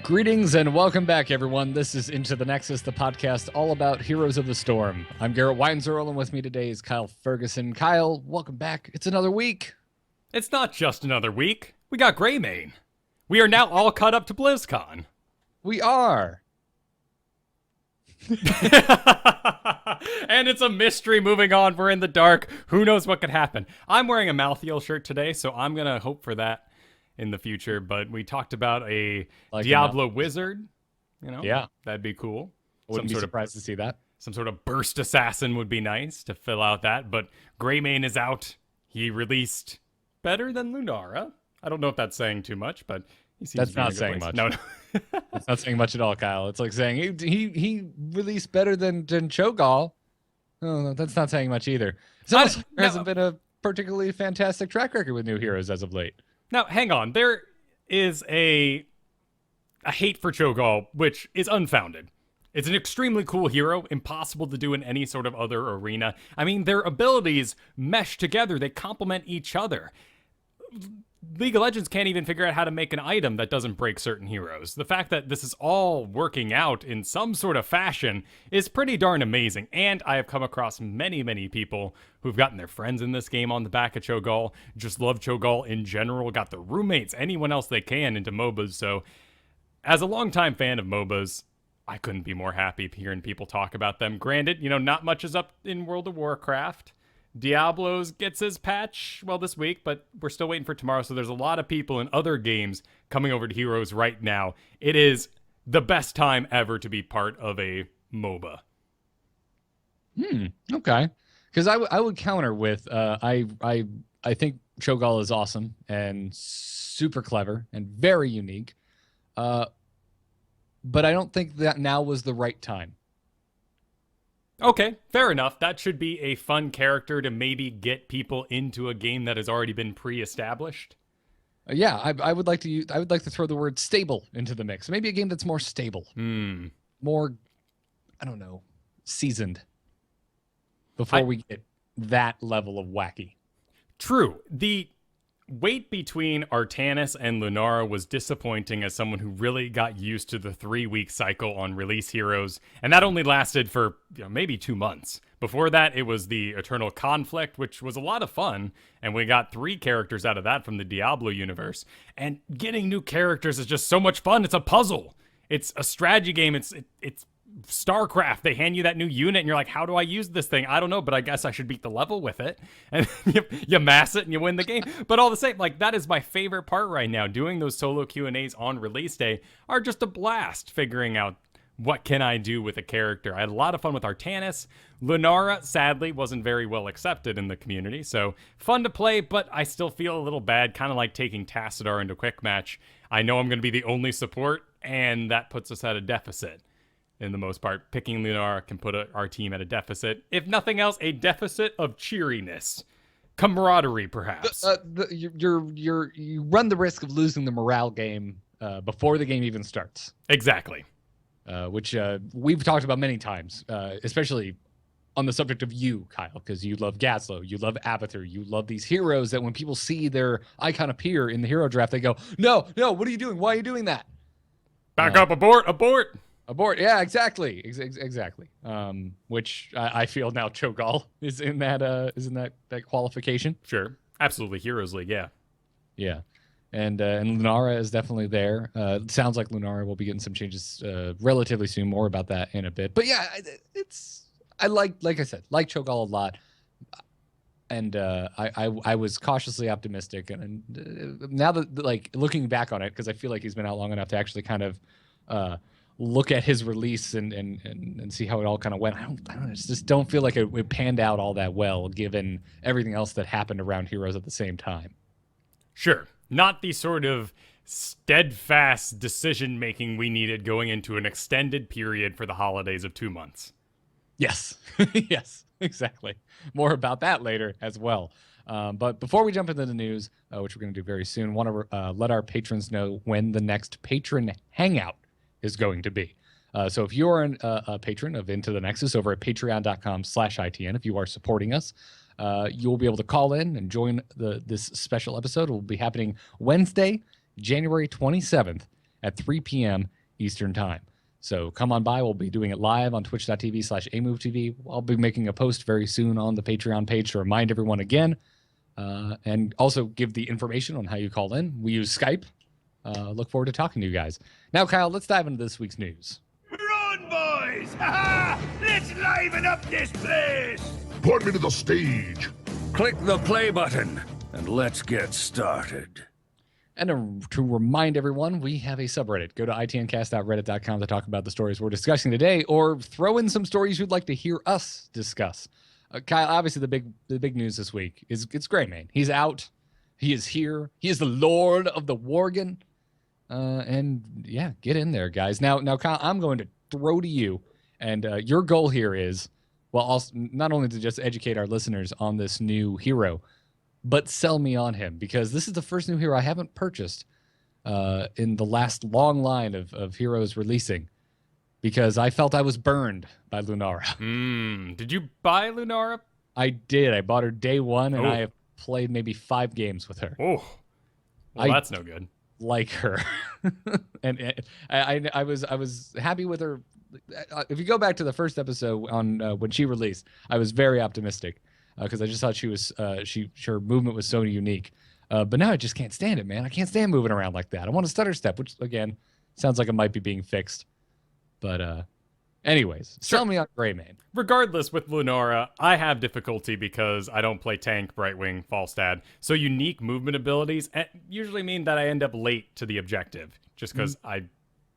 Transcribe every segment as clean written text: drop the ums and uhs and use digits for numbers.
Greetings and welcome back, everyone. This is Into the Nexus, the podcast all about Heroes of the Storm. I'm Garrett Weinzerl, and with me today is Kyle Ferguson. Kyle, welcome back. It's another week. It's not just another week. We got Greymane. We are now all caught up to BlizzCon. We are. And it's a mystery moving on. We're in the dark. Who knows what could happen? I'm wearing a Malthael shirt today, so I'm going to hope for that in the future. But we talked about a Diablo wizard. You know, yeah, that'd be cool. Wouldn't be surprised to see that. Some sort of burst assassin would be nice to fill out that. But Greymane is out. He released better than Lunara. I don't know if that's saying too much, but he seems that's not saying much. No. That's not saying much at all, Kyle. It's like saying he released better than Cho'Gall. No, that's not saying much either. So there hasn't been a particularly fantastic track record with new heroes as of late. Now, hang on. There is a hate for Cho'Gall, which is unfounded. It's an extremely cool hero, impossible to do in any sort of other arena. I mean, their abilities mesh together. They complement each other. League of Legends can't even figure out how to make an item that doesn't break certain heroes. The fact that this is all working out in some sort of fashion is pretty darn amazing. And I have come across many, many people who've gotten their friends in this game on the back of Cho'Gall, just love Cho'Gall in general, got their roommates, anyone else they can into MOBAs. So as a longtime fan of MOBAs, I couldn't be more happy hearing people talk about them. Granted, not much is up in World of Warcraft. Diablo's gets his patch, this week, but we're still waiting for tomorrow. So there's a lot of people in other games coming over to Heroes right now. It is the best time ever to be part of a MOBA. Okay. Because I would counter with I think Cho'Gall is awesome and super clever and very unique. But I don't think that now was the right time. Okay, fair enough. That should be a fun character to maybe get people into a game that has already been pre-established. Yeah, I would like to throw the word stable into the mix. Maybe a game that's more stable, more, I don't know, seasoned. Before we get that level of wacky. True. The wait between Artanis and Lunara was disappointing as someone who really got used to the 3-week cycle on release heroes, and that only lasted for maybe 2 months. Before that, it was the Eternal Conflict, which was a lot of fun, and we got 3 characters out of that from the Diablo universe. And getting new characters is just so much fun. It's a puzzle. It's a strategy game. It's StarCraft. They hand you that new unit and you're like, how do I use this thing? I don't know, but I guess I should beat the level with it. And you mass it and you win the game. But all the same, that is my favorite part right now. Doing those solo Q&As on release day are just a blast, figuring out what can I do with a character. I had a lot of fun with Artanis. Lunara, sadly, wasn't very well accepted in the community, so fun to play, but I still feel a little bad, kind of like taking Tassadar into quick match. I know I'm going to be the only support, and that puts us at a deficit. In the most part, picking Lunara can put our team at a deficit. If nothing else, a deficit of cheeriness. Camaraderie, perhaps. You run the risk of losing the morale game before the game even starts. Exactly. Which we've talked about many times, especially on the subject of you, Kyle, because you love Gaslow, you love Abathur, you love these heroes that when people see their icon appear in the hero draft, they go, no, what are you doing? Why are you doing that? Back up, abort! Abort. Yeah, exactly. Exactly. Which I feel now Cho'Gall is in that qualification. Sure. Absolutely. Heroes League. Yeah. Yeah. And Lunara is definitely there. It sounds like Lunara will be getting some changes relatively soon. More about that in a bit. But yeah, I like I said, like Cho'Gall a lot. And I was cautiously optimistic. And now that looking back on it, because I feel like he's been out long enough to actually kind of look at his release and see how it all kind of went. I just don't feel like it panned out all that well, given everything else that happened around Heroes at the same time. Sure. Not the sort of steadfast decision-making we needed going into an extended period for the holidays of 2 months. Yes. Yes, exactly. More about that later as well. But before we jump into the news, which we're going to do very soon, want to let our patrons know when the next patron hangout is going to be. So if you're a patron of Into the Nexus over at patreon.com/ITN, if you are supporting us, you'll be able to call in and join this special episode. It will be happening Wednesday, January 27th at 3 p.m. Eastern Time. So come on by. We'll be doing it live on twitch.tv/amovetv. I'll be making a post very soon on the Patreon page to remind everyone again, and also give the information on how you call in. We use Skype. Look forward to talking to you guys. Now, Kyle, let's dive into this week's news. Run, boys! Ha-ha! Let's liven up this place! Put me to the stage. Click the play button, and let's get started. And to remind everyone, we have a subreddit. Go to itncast.reddit.com to talk about the stories we're discussing today, or throw in some stories you'd like to hear us discuss. Kyle, obviously the big news this week is it's Greymane. He's out. He is here. He is the Lord of the Worgen. And yeah, get in there, guys. Now, Kyle, I'm going to throw to you, and your goal here is, well, also not only to just educate our listeners on this new hero, but sell me on him, because this is the first new hero I haven't purchased in the last long line of heroes releasing, because I felt I was burned by Lunara. Did you buy Lunara? I did. I bought her day one, and I have played maybe 5 games with her. Oh, well, that's no good. Like her, and I was happy with her. If you go back to the first episode on when she released, I was very optimistic. Because I just thought she was, her movement was so unique. But now I just can't stand it, man. I can't stand moving around like that. I want a stutter step, which, again, sounds like it might be being fixed. But anyways, sell me on Greymane. Regardless, with Lunara, I have difficulty because I don't play tank, Brightwing, Falstad. So unique movement abilities usually mean that I end up late to the objective, just because I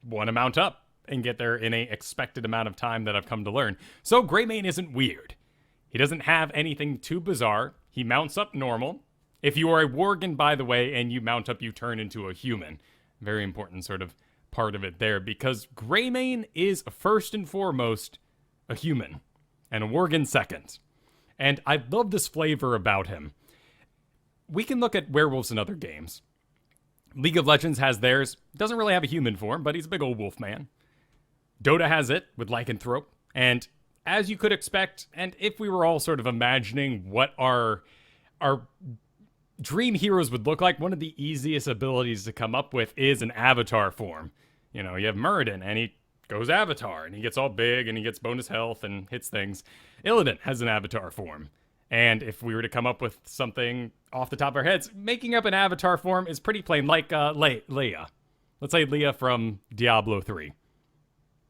want to mount up and get there in a expected amount of time that I've come to learn. So Greymane isn't weird. He doesn't have anything too bizarre. He mounts up normal. If you are a Worgen, by the way, and you mount up, you turn into a human. Very important sort of part of it there, because Greymane is first and foremost a human, and a Worgen second. And I love this flavor about him. We can look at werewolves in other games. League of Legends has theirs. Doesn't really have a human form, but he's a big old wolf man. Dota has it with Lycanthrope, and as you could expect, and if we were all sort of imagining what our dream heroes would look like, one of the easiest abilities to come up with is an avatar form. You know, you have Muradin, and he goes avatar, and he gets all big, and he gets bonus health and hits things. Illidan has an avatar form. And if we were to come up with something off the top of our heads, making up an avatar form is pretty plain, like Leia. Let's say Leia from Diablo 3.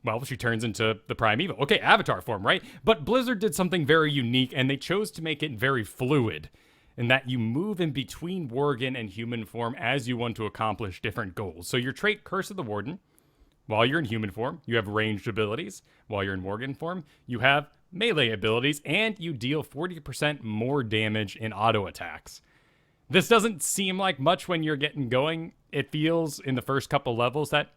Well, she turns into the Primeval. Okay, avatar form, right? But Blizzard did something very unique, and they chose to make it very fluid, in that you move in between Worgen and human form as you want to accomplish different goals. So your trait, Curse of the Warden, while you're in human form, you have ranged abilities. While you're in Worgen form, you have melee abilities, and you deal 40% more damage in auto attacks. This doesn't seem like much when you're getting going. It feels in the first couple levels that,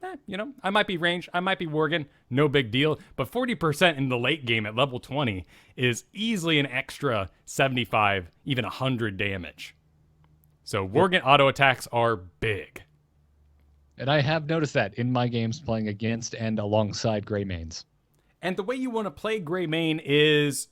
I might be ranged, I might be Worgen, no big deal. But 40% in the late game at level 20 is easily an extra 75, even 100 damage. So Worgen auto attacks are big. And I have noticed that in my games playing against and alongside Greymanes. And the way you want to play Greymane is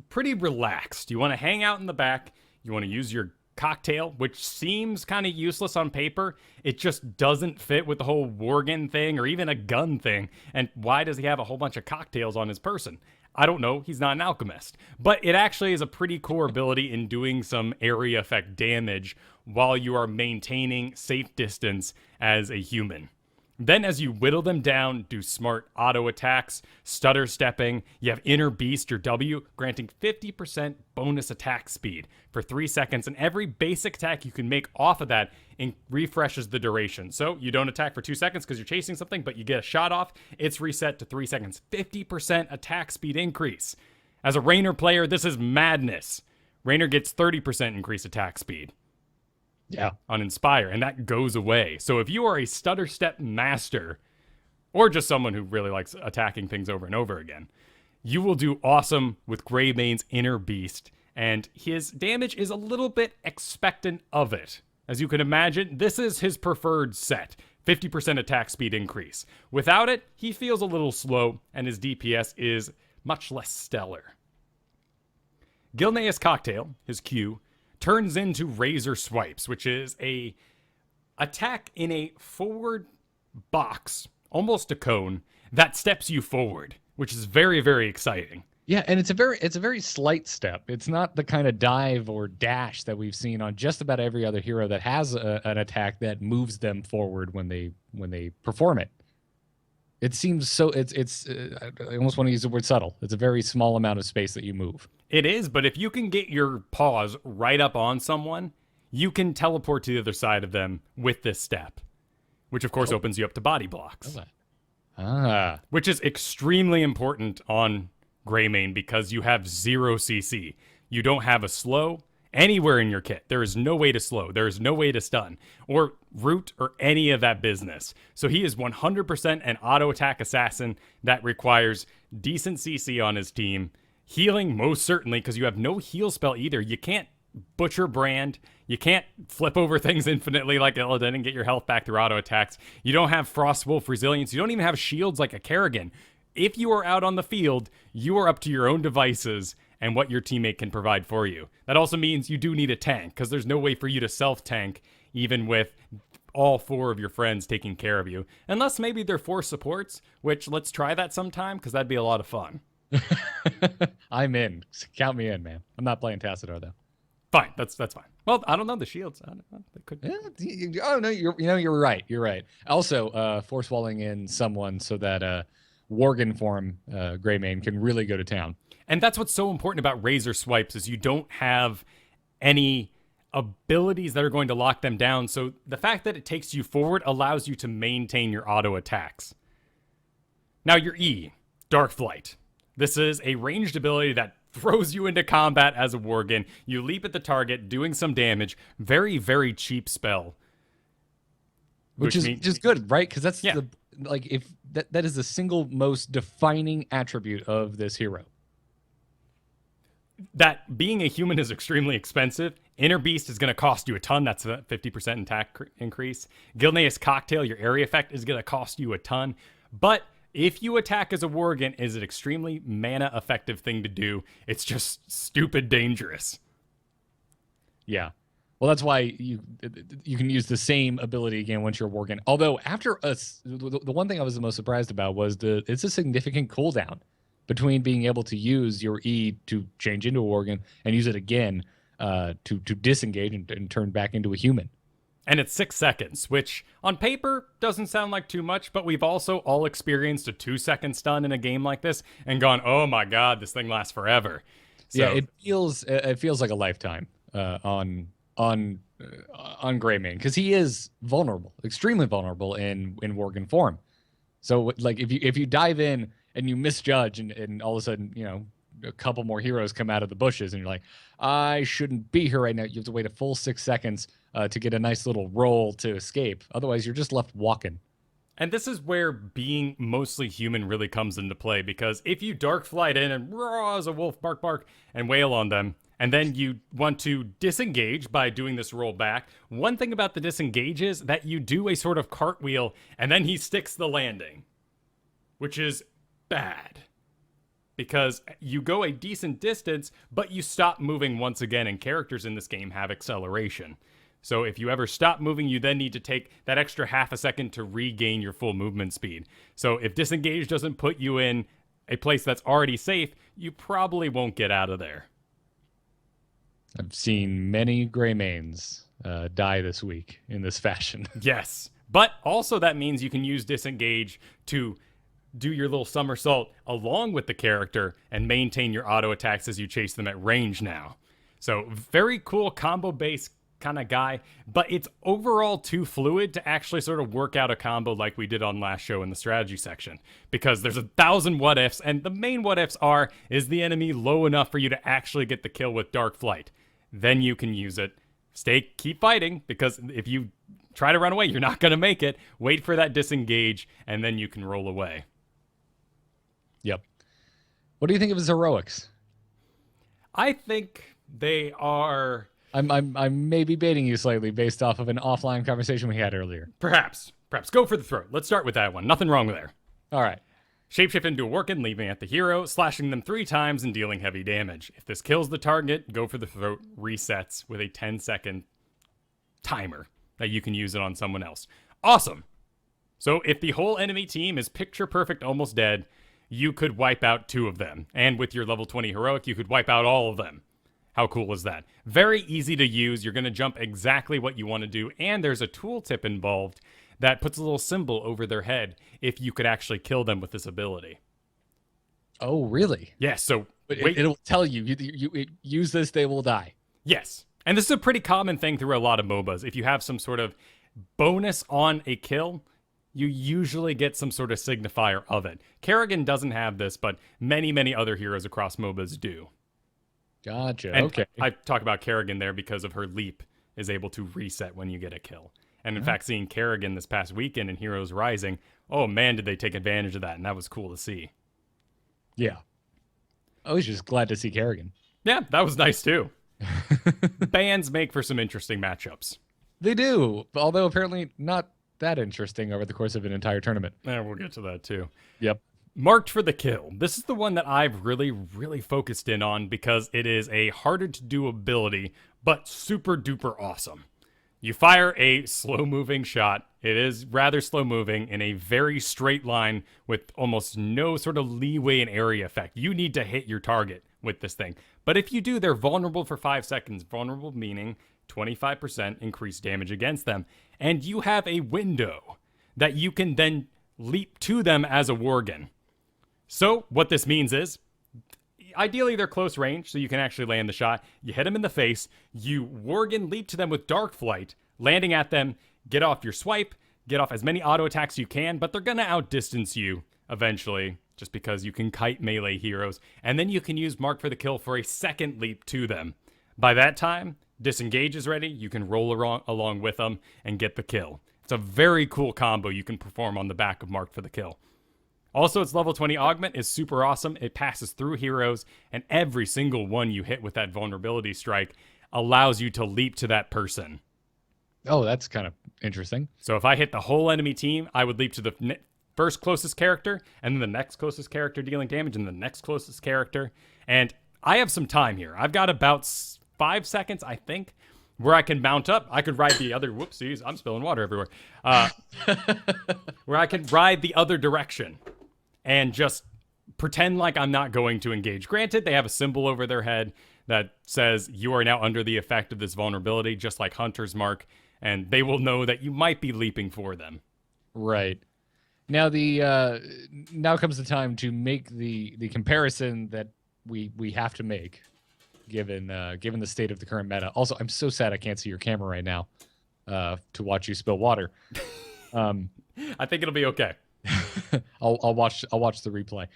pretty relaxed. You want to hang out in the back. You want to use your cocktail, which seems kind of useless on paper. It just doesn't fit with the whole Worgen thing or even a gun thing. And why does he have a whole bunch of cocktails on his person? I don't know. He's not an alchemist. But it actually is a pretty core ability in doing some area effect damage while you are maintaining safe distance as a human. Then as you whittle them down, do smart auto attacks, stutter stepping, you have Inner Beast or W, granting 50% bonus attack speed for 3 seconds, and every basic attack you can make off of that refreshes the duration. So you don't attack for 2 seconds because you're chasing something, but you get a shot off, it's reset to 3 seconds. 50% attack speed increase. As a Raynor player, this is madness. Raynor gets 30% increased attack speed. Yeah. On Inspire, and that goes away. So if you are a stutter step master, or just someone who really likes attacking things over and over again, you will do awesome with Greymane's Inner Beast, and his damage is a little bit expectant of it. As you can imagine, this is his preferred set, 50% attack speed increase. Without it, he feels a little slow, and his DPS is much less stellar. Gilneas Cocktail, his Q, turns into Razor Swipes, which is a attack in a forward box, almost a cone, that steps you forward, which is very, very exciting. Yeah, and it's a very slight step. It's not the kind of dive or dash that we've seen on just about every other hero that has an attack that moves them forward when they perform it. It seems so. It's I almost want to use the word subtle. It's a very small amount of space that you move. It is, but if you can get your paws right up on someone, you can teleport to the other side of them with this step, which of course opens you up to body blocks. Ah, Which is extremely important on Greymane because you have 0 CC. You don't have a slow anywhere in your kit. There is no way to slow. There is no way to stun or root or any of that business. So he is 100% an auto attack assassin that requires decent CC on his team. Healing most certainly because you have no heal spell either. You can't butcher brand. You can't flip over things infinitely like Illidan and get your health back through auto attacks. You don't have Frost Wolf resilience. You don't even have shields like a Kerrigan. If you are out on the field, you are up to your own devices and what your teammate can provide for you. That also means you do need a tank, because there's no way for you to self-tank, even with all 4 of your friends taking care of you. Unless maybe they're 4 supports, which let's try that sometime, because that'd be a lot of fun. I'm in. Count me in, man. I'm not playing Tassadar though. Fine, that's fine. Well, I don't know the shields. I don't know. They could. Yeah, oh no, you're right. You're right. Also, force walling in someone so that Worgen form Greymane can really go to town. And that's what's so important about Razor Swipes is you don't have any abilities that are going to lock them down. So the fact that it takes you forward allows you to maintain your auto attacks. Now your E, Dark Flight. This is a ranged ability that throws you into combat as a Worgen. You leap at the target, doing some damage. Very, very cheap spell. Which is just good, right? Because that's Yeah. if that is the single most defining attribute of this hero. That being a human is extremely expensive. Inner Beast is going to cost you a ton. That's a 50% attack increase. Gilneas Cocktail, your area effect, is going to cost you a ton. But if you attack as a Worgen, is an extremely mana effective thing to do. It's just stupid dangerous. Yeah. Well, that's why you can use the same ability again once you're Worgen. Although after us, the one thing I was the most surprised about was it's a significant cooldown between being able to use your E to change into a Worgen and use it again to disengage and turn back into a human. And it's 6 seconds, which on paper doesn't sound like too much, but we've also all experienced a 2-second stun in a game like this and gone, oh my god, this thing lasts forever. So, yeah, it feels like a lifetime on Greymane, because he is vulnerable, extremely vulnerable in Worgen form. So like if you dive in and you misjudge and all of a sudden, a couple more heroes come out of the bushes and you're like, I shouldn't be here right now. You have to wait a full 6 seconds to get a nice little roll to escape. Otherwise, you're just left walking. And this is where being mostly human really comes into play, because if you dark flight in and roar as a wolf, bark, bark, and wail on them, and then you want to disengage by doing this roll back, one thing about the disengage is that you do a sort of cartwheel, and then he sticks the landing, which is bad. Because you go a decent distance, but you stop moving once again, and characters in this game have acceleration. So if you ever stop moving, you then need to take that extra half a second to regain your full movement speed. So if disengage doesn't put you in a place that's already safe, you probably won't get out of there. I've seen many Greymanes die this week in this fashion. Yes, but also that means you can use disengage to do your little somersault along with the character and maintain your auto attacks as you chase them at range now. So very cool combo-based kind of guy, but it's overall too fluid to actually sort of work out a combo like we did on last show in the strategy section, because there's 1,000 what ifs, and the main what ifs are, is the enemy low enough for you to actually get the kill with Dark Flight? Then you can use it. Keep fighting, because if you try to run away, you're not going to make it. Wait for that disengage, and then you can roll away. Yep. What do you think of his heroics? I think they are... I'm maybe baiting you slightly based off of an offline conversation we had earlier. Perhaps go for the throat. Let's start with that one. Nothing wrong with there. All right. Shapeshift into a Worgen, leaving at the hero, slashing them 3 times and dealing heavy damage. If this kills the target, go for the throat, resets with a 10-second timer that you can use it on someone else. Awesome. So if the whole enemy team is picture perfect, almost dead, you could wipe out 2 of them. And with your level 20 heroic, you could wipe out all of them. How cool is that? Very easy to use. You're going to jump exactly what you want to do. And there's a tooltip involved that puts a little symbol over their head if you could actually kill them with this ability. Oh, really? Yes, so it'll tell you, use this, they will die. Yes. And this is a pretty common thing through a lot of MOBAs. If you have some sort of bonus on a kill, you usually get some sort of signifier of it. Kerrigan doesn't have this, but many, many other heroes across MOBAs do. Gotcha. And okay. I talk about Kerrigan there because of her leap is able to reset when you get a kill. And in fact, seeing Kerrigan this past weekend in Heroes Rising, oh man, did they take advantage of that. And that was cool to see. Yeah. I was just glad to see Kerrigan. Yeah, that was nice too. Bans make for some interesting matchups. They do, although apparently not that interesting over the course of an entire tournament. Yeah, we'll get to that too. Yep. Marked for the Kill. This is the one that I've really focused in on because it is a harder to do ability, but super duper awesome. You fire a slow-moving shot. It is rather slow-moving in a very straight line with almost no sort of leeway and area effect. You need to hit your target with this thing. But if you do, they're vulnerable for 5 seconds. Vulnerable meaning 25% increased damage against them. And you have a window that you can then leap to them as a Worgen. So what this means is, ideally they're close range, so you can actually land the shot. You hit them in the face, you Worgen leap to them with Dark Flight, landing at them, get off your swipe, get off as many auto attacks you can, but they're gonna outdistance you eventually, just because you can kite melee heroes, and then you can use Mark for the Kill for a second leap to them. By that time, disengage is ready, you can roll along with them and get the kill. It's a very cool combo you can perform on the back of Mark for the Kill. Also, its level 20 augment is super awesome. It passes through heroes, and every single one you hit with that vulnerability strike allows you to leap to that person. Oh, that's kind of interesting. So if I hit the whole enemy team, I would leap to the first closest character, and then the next closest character dealing damage, and the next closest character. And I have some time here. I've got about 5 seconds, I think, where I can mount up. I could ride the other... Whoopsies, I'm spilling water everywhere. Where I can ride the other direction and just pretend like I'm not going to engage. Granted, they have a symbol over their head that says you are now under the effect of this vulnerability, just like Hunter's Mark, and they will know that you might be leaping for them. Right. Now now comes the time to make the comparison that we have to make, given the state of the current meta. Also, I'm so sad I can't see your camera right now to watch you spill water. I think it'll be okay. I'll watch the replay.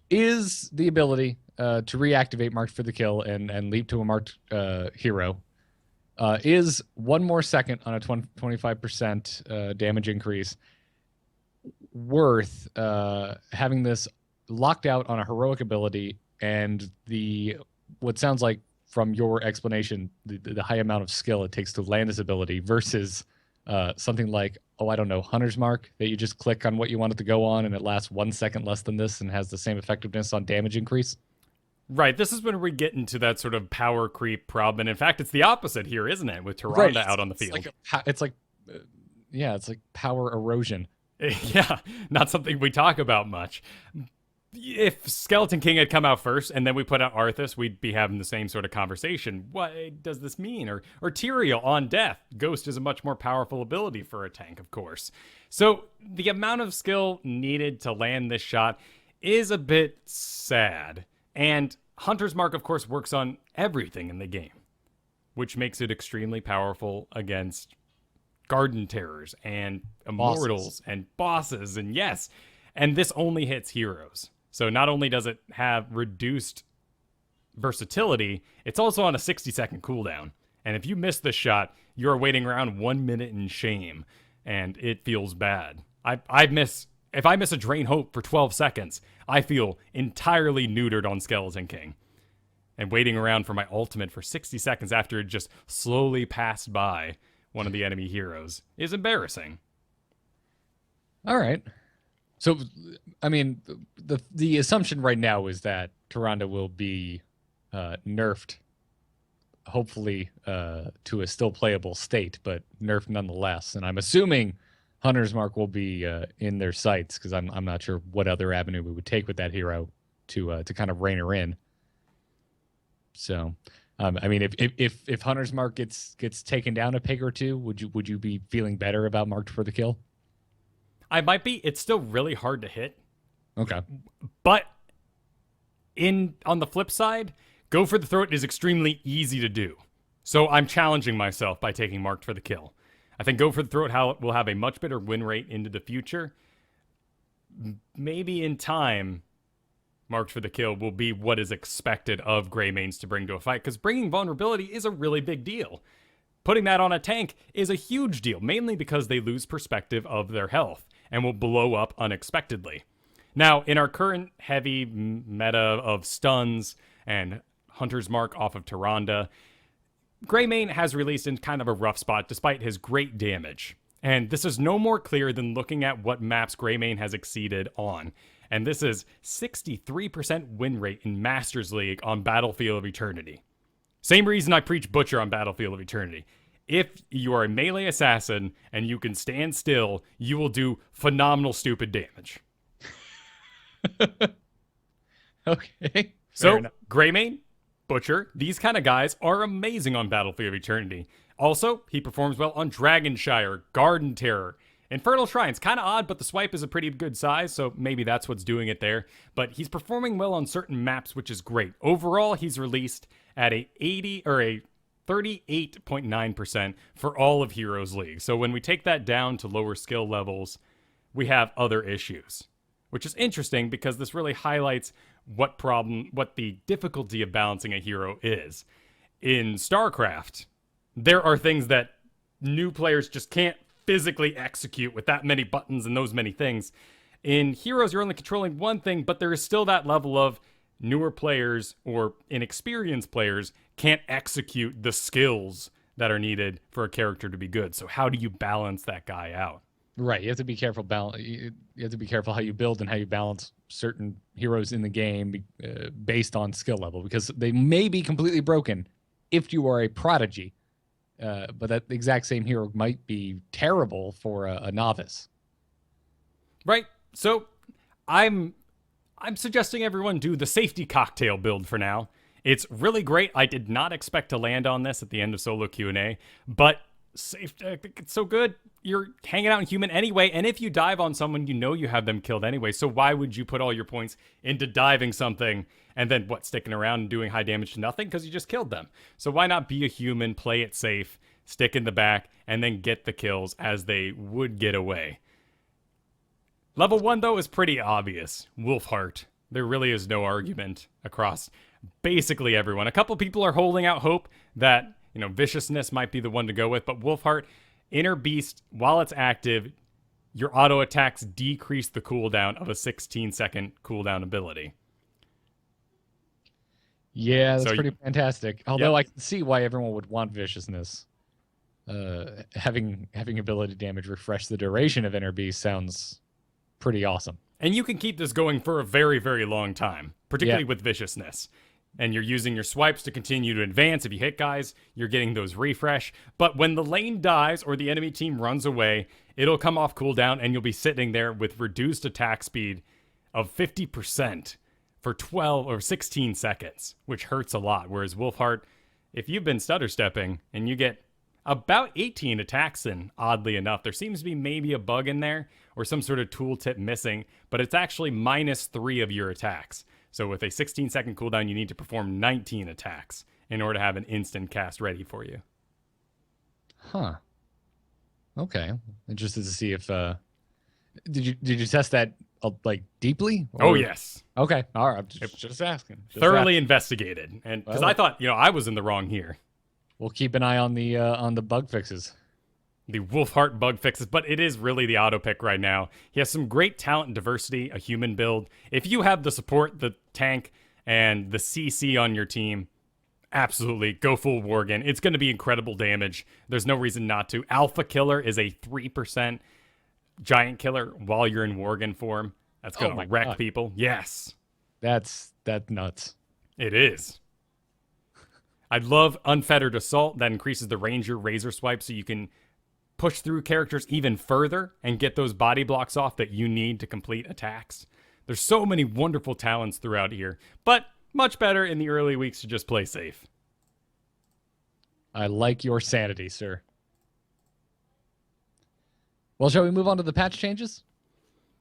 Is the ability to reactivate Marked for the Kill and leap to a marked hero is 1 more second on a 25% damage increase worth having this locked out on a heroic ability and what sounds like from your explanation the high amount of skill it takes to land this ability versus something like, I don't know, Hunter's Mark, that you just click on what you want it to go on and it lasts 1 second less than this and has the same effectiveness on damage increase? Right, this is when we get into that sort of power creep problem, and in fact, it's the opposite here, isn't it? With Tyrande out on the field. It's like power erosion. Yeah, not something we talk about much. If Skeleton King had come out first and then we put out Arthas, we'd be having the same sort of conversation. What does this mean? Or Tyrael on death. Ghost is a much more powerful ability for a tank, of course. So the amount of skill needed to land this shot is a bit sad. And Hunter's Mark, of course, works on everything in the game, which makes it extremely powerful against Garden Terrors and Immortals and bosses. And yes, and this only hits heroes. So not only does it have reduced versatility, it's also on a 60-second cooldown. And if you miss this shot, you're waiting around 1 minute in shame, and it feels bad. If I miss a Drain Hope for 12 seconds, I feel entirely neutered on Skeleton King. And waiting around for my ultimate for 60 seconds after it just slowly passed by one of the enemy heroes is embarrassing. All right. So, I mean, the assumption right now is that Tyrande will be nerfed, hopefully to a still playable state, but nerfed nonetheless. And I'm assuming Hunter's Mark will be in their sights, because I'm not sure what other avenue we would take with that hero to kind of rein her in. So, I mean, if Hunter's Mark gets taken down a peg or two, would you be feeling better about Marked for the Kill? I might be. It's still really hard to hit. Okay. But on the flip side, Go for the Throat is extremely easy to do. So I'm challenging myself by taking Marked for the Kill. I think Go for the Throat will have a much better win rate into the future. Maybe in time, Marked for the Kill will be what is expected of Greymanes to bring to a fight, because bringing vulnerability is a really big deal. Putting that on a tank is a huge deal, mainly because they lose perspective of their health and will blow up unexpectedly. Now, in our current heavy meta of stuns and Hunter's Mark off of Tyrande, Greymane has released in kind of a rough spot despite his great damage. And this is no more clear than looking at what maps Greymane has exceeded on. And this is 63% win rate in Masters League on Battlefield of Eternity. Same reason I preach Butcher on Battlefield of Eternity. If you are a melee assassin and you can stand still, you will do phenomenal stupid damage. Okay. So, Greymane, Butcher, these kind of guys are amazing on Battlefield of Eternity. Also, he performs well on Dragonshire, Garden Terror. Infernal Shrine's kind of odd, but the swipe is a pretty good size, so maybe that's what's doing it there. But he's performing well on certain maps, which is great. Overall, he's released at a 38.9% for all of Heroes League. So when we take that down to lower skill levels, we have other issues, which is interesting because this really highlights what the difficulty of balancing a hero is. In StarCraft, there are things that new players just can't physically execute with that many buttons and those many things. In Heroes, you're only controlling one thing, but there is still that level of newer players or inexperienced players can't execute the skills that are needed for a character to be good. So how do you balance that guy out? Right. You have to be careful. You have to be careful how you build and how you balance certain heroes in the game based on skill level, because they may be completely broken if you are a prodigy. But that exact same hero might be terrible for a novice. Right. So I'm suggesting everyone do the safety cocktail build for now. It's really great. I did not expect to land on this at the end of solo Q&A, but it's so good. You're hanging out in human anyway, and if you dive on someone, you know you have them killed anyway. So why would you put all your points into diving something and then sticking around and doing high damage to nothing because you just killed them? So why not be a human, play it safe, stick in the back, and then get the kills as they would get away. Level 1, though, is pretty obvious. Wolfheart. There really is no argument across basically everyone. A couple people are holding out hope that, Viciousness might be the one to go with, but Wolfheart, Inner Beast, while it's active, your auto attacks decrease the cooldown of a 16-second cooldown ability. Yeah, that's pretty fantastic. Although Yep. I can see why everyone would want Viciousness. Having ability damage refresh the duration of Inner Beast sounds pretty awesome. And you can keep this going for a very, very long time, particularly with Viciousness. And you're using your swipes to continue to advance. If you hit guys, you're getting those refresh. But when the lane dies or the enemy team runs away, it'll come off cooldown and you'll be sitting there with reduced attack speed of 50% for 12 or 16 seconds, which hurts a lot. Whereas Wolfheart, if you've been stutter stepping and you get about 18 attacks in, oddly enough, there seems to be maybe a bug in there or some sort of tooltip missing, but it's actually -3 of your attacks. So with a 16-second cooldown, you need to perform 19 attacks in order to have an instant cast ready for you. Huh. Okay. Interested to see if did you test that deeply? Oh yes. Okay. All right. I'm just asking. Thoroughly investigated, and because I thought I was in the wrong here. We'll keep an eye on the bug fixes. The Wolfheart bug fixes, but it is really the auto pick right now. He has some great talent and diversity, a human build. If you have the support, the tank, and the CC on your team, absolutely go full Worgen. It's going to be incredible damage. There's no reason not to. Alpha Killer is a 3% giant killer while you're in Worgen form. That's going to wreck people. Yes. That's nuts. It is. I love Unfettered Assault. That increases the range of your razor swipe so you can push through characters even further and get those body blocks off that you need to complete attacks. There's so many wonderful talents throughout here, but much better in the early weeks to just play safe. I like your sanity, sir. Well, shall we move on to the patch changes?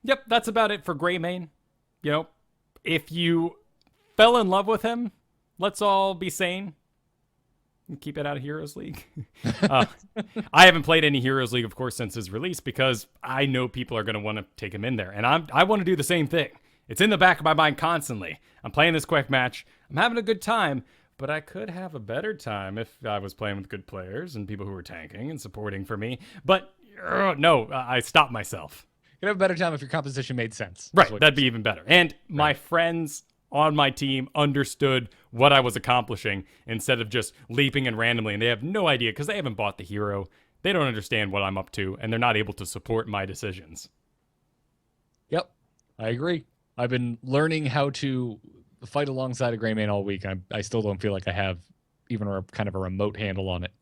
Yep, that's about it for Greymane. You know, if you fell in love with him, let's all be sane. Keep it out of Heroes League. I haven't played any Heroes League, of course, since his release because I know people are going to want to take him in there. And I want to do the same thing. It's in the back of my mind constantly. I'm playing this quick match. I'm having a good time, but I could have a better time if I was playing with good players and people who were tanking and supporting for me. But no, I stopped myself. You'd have a better time if your composition made sense. Right, that'd be even better. And my friends on my team understood what I was accomplishing instead of just leaping in randomly, and they have no idea because they haven't bought the hero. They don't understand what I'm up to, and they're not able to support my decisions. Yep, I agree. I've been learning how to fight alongside a Greymane all week. I still don't feel like I have even kind of a remote handle on it.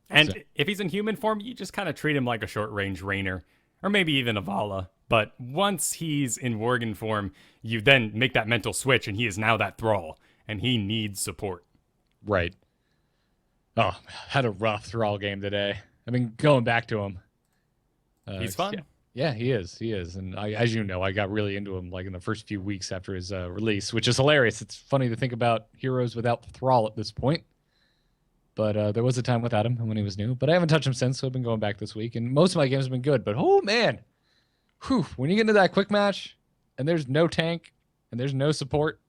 And if he's in human form, you just kind of treat him like a short-range Rainer, or maybe even a Vala. But once he's in Worgen form, you then make that mental switch, and he is now that Thrall, and he needs support. Right. Oh, had a rough Thrall game today. I've been going back to him. He's fun. Yeah, he is. He is. And as you know, I got really into him like in the first few weeks after his release, which is hilarious. It's funny to think about heroes without Thrall at this point. But there was a time without him when he was new. But I haven't touched him since, so I've been going back this week. And most of my games have been good. But, oh, man. Whew, when you get into that quick match and there's no tank and there's no support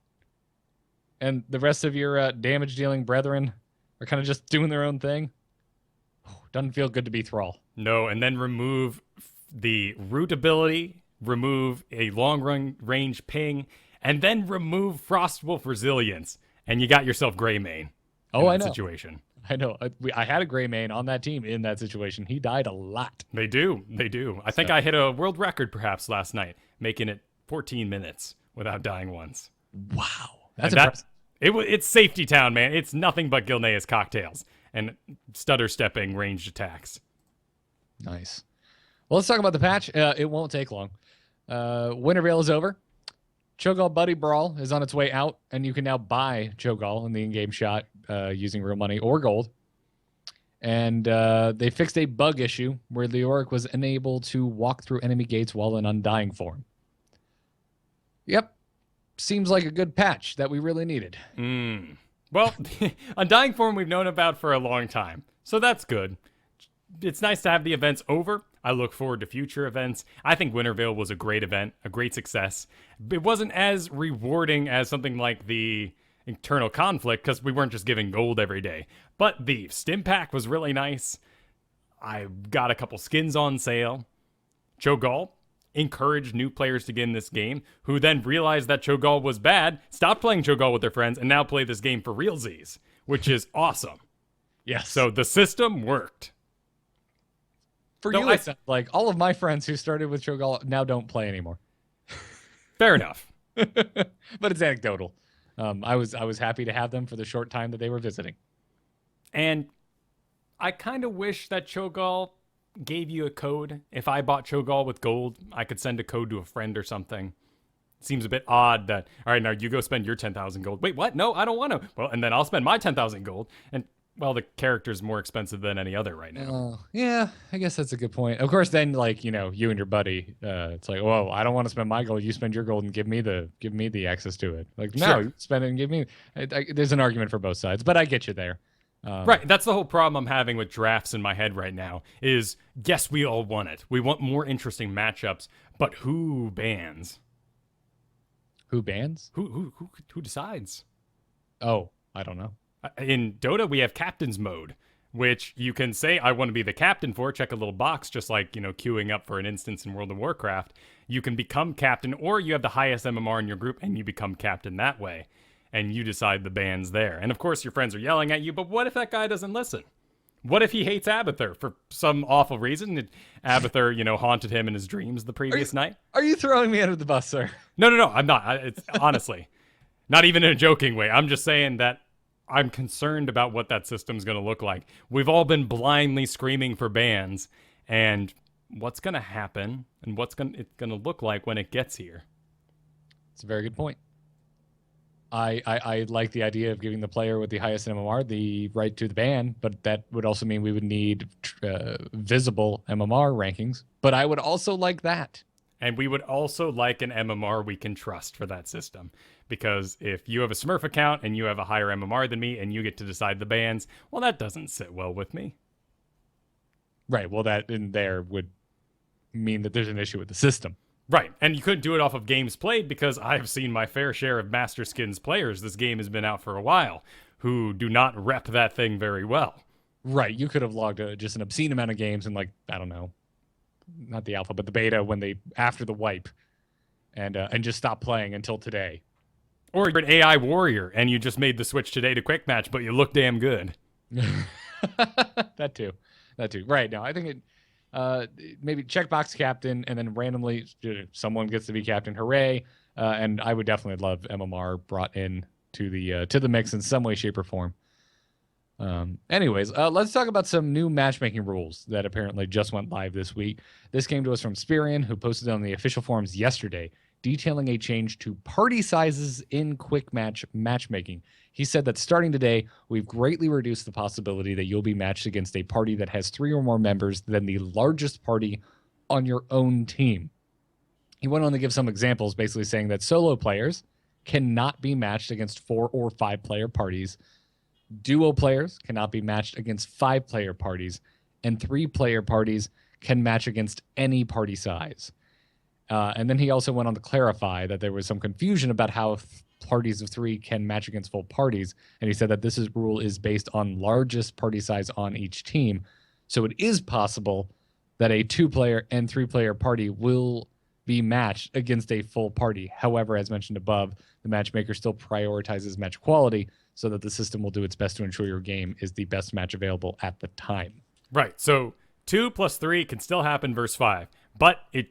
and the rest of your damage-dealing brethren are kind of just doing their own thing, doesn't feel good to be Thrall. No, and then remove the root ability, remove a long-range ping, and then remove Frostwolf Resilience, and you got yourself Greymane. Oh, I know. Situation. I know. I had a Greymane on that team in that situation. He died a lot. They do. I think I hit a world record perhaps last night, making it 14 minutes without dying once. Wow. That's impressive. It's Safety Town, man. It's nothing but Gilnea's cocktails and stutter-stepping ranged attacks. Nice. Well, let's talk about the patch. It won't take long. Winter Veil is over. Cho'Gall Buddy Brawl is on its way out, and you can now buy Cho'Gall in the in-game shot using real money or gold. And they fixed a bug issue where Leoric was unable to walk through enemy gates while in Undying form. Yep. Seems like a good patch that we really needed. Well, Undying form we've known about for a long time, so that's good. It's nice to have the events over. I look forward to future events. I think Winter Veil was a great event, a great success. It wasn't as rewarding as something like the Eternal Conflict because we weren't just giving gold every day. But the Stim Pack was really nice. I got a couple skins on sale. Cho'Gall encouraged new players to get in this game, who then realized that Cho'Gall was bad, stopped playing Cho'Gall with their friends, and now play this game for realsies, which is awesome. Yes. So the system worked. For you, it sounds like all of my friends who started with Cho'Gall now don't play anymore. Fair enough. But it's anecdotal. I was happy to have them for the short time that they were visiting. And I kind of wish that Cho'Gall gave you a code. If I bought Cho'Gall with gold, I could send a code to a friend or something. It seems a bit odd that, all right, now you go spend your 10,000 gold. Wait, what? No, I don't want to. Well, and then I'll spend my 10,000 gold. And well, the character's more expensive than any other right now. Yeah, I guess that's a good point. Of course, then like you and your buddy, it's like, well, I don't want to spend my gold. You spend your gold and give me the access to it. Like, no, you spend it and give me. There's an argument for both sides, but I get you there. Right, that's the whole problem I'm having with drafts in my head right now. Is yes, we all want it. We want more interesting matchups, but who bans? Who bans? Who decides? Oh, I don't know. In Dota, we have captain's mode, which you can say, I want to be the captain for, check a little box, just like, queuing up for an instance in World of Warcraft. You can become captain, or you have the highest MMR in your group, and you become captain that way. And you decide the bans there. And of course, your friends are yelling at you, but what if that guy doesn't listen? What if he hates Abathur for some awful reason? Abathur, haunted him in his dreams the previous night. Are you throwing me under the bus, sir? No, I'm not. It's honestly, not even in a joking way. I'm just saying that I'm concerned about what that system's going to look like. We've all been blindly screaming for bans, and what's going to happen and what's it's going to look like when it gets here. It's a very good point. I like the idea of giving the player with the highest MMR the right to the ban, but that would also mean we would need visible MMR rankings. But I would also like that. And we would also like an MMR we can trust for that system. Because if you have a Smurf account and you have a higher MMR than me and you get to decide the bans, well, that doesn't sit well with me. Right. Well, that in there would mean that there's an issue with the system. Right. And you couldn't do it off of games played because I've seen my fair share of Master Skins players, this game has been out for a while, who do not rep that thing very well. Right. You could have logged just an obscene amount of games in, like, I don't know, not the alpha, but the beta when they, after the wipe, and just stopped playing until today. Or you're an AI warrior and you just made the switch today to quick match, but you look damn good. That too. Right. Now, I think maybe checkbox captain and then randomly someone gets to be captain. Hooray. And I would definitely love MMR brought in to the mix in some way, shape, or form. Anyways, let's talk about some new matchmaking rules that apparently just went live this week. This came to us from Spirian, who posted on the official forums yesterday, detailing a change to party sizes in quick match matchmaking. He said that starting today, we've greatly reduced the possibility that you'll be matched against a party that has 3 or more members than the largest party on your own team. He went on to give some examples, basically saying that solo players cannot be matched against 4 or 5 player parties. Duo players cannot be matched against 5 player parties, and 3 player parties can match against any party size. And then he also went on to clarify that there was some confusion about how parties of 3 can match against full parties. And he said that this rule is based on largest party size on each team. So it is possible that a 2-player and 3-player party will be matched against a full party. However, as mentioned above, the matchmaker still prioritizes match quality so that the system will do its best to ensure your game is the best match available at the time. Right. So 2 plus 3 can still happen versus 5, but it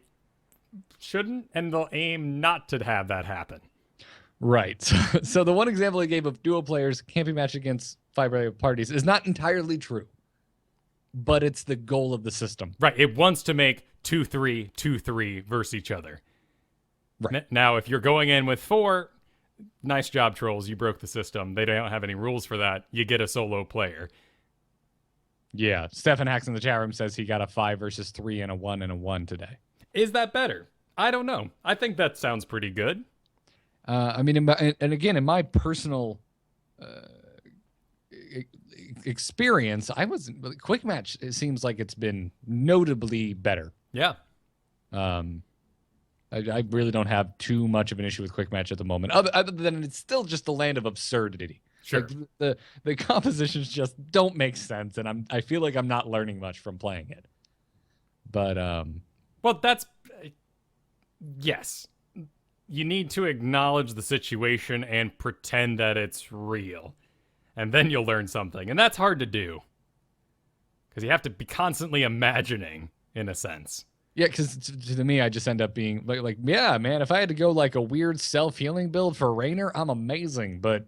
shouldn't, and they'll aim not to have that happen. Right. So the one example he gave of duo players can't be matched against 5 parties is not entirely true, but it's the goal of the system. Right. It wants to make 2-3, 2-3 versus each other. Right. Now, if you're going in with 4, nice job, trolls. You broke the system. They don't have any rules for that. You get a solo player. Yeah. Stefan Hacks in the chat room says he got a 5 versus 3 and a 1 and a 1 today. Is that better? I don't know. I think that sounds pretty good. I mean, in my personal experience, quick match. It seems like it's been notably better. Yeah. I really don't have too much of an issue with quick match at the moment, other than it's still just the land of absurdity. Sure. Like the compositions just don't make sense, and I feel like I'm not learning much from playing it. But well, that's yes. You need to acknowledge the situation and pretend that it's real. And then you'll learn something. And that's hard to do. Because you have to be constantly imagining, in a sense. Yeah, because to me, I just end up being like, yeah, man, if I had to go like a weird self-healing build for Raynor, I'm amazing. But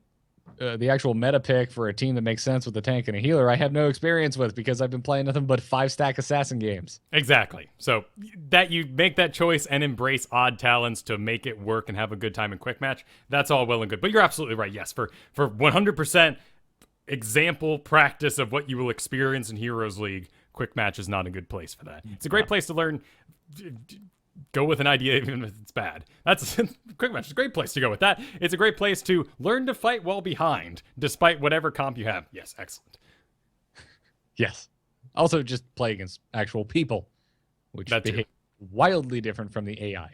the actual meta pick for a team that makes sense with a tank and a healer, I have no experience with because I've been playing nothing but 5-stack assassin games. Exactly. So that you make that choice and embrace odd talents to make it work and have a good time in quick match, that's all well and good. But you're absolutely right. Yes, for 100% example practice of what you will experience in Heroes League, quick match is not a good place for that. It's a great place to learn. Go with an idea even if it's bad. That's quick match is a great place to go with that. It's a great place to learn to fight while behind, despite whatever comp you have. Yes, excellent. Yes. Also, just play against actual people, which behave wildly different from the AI.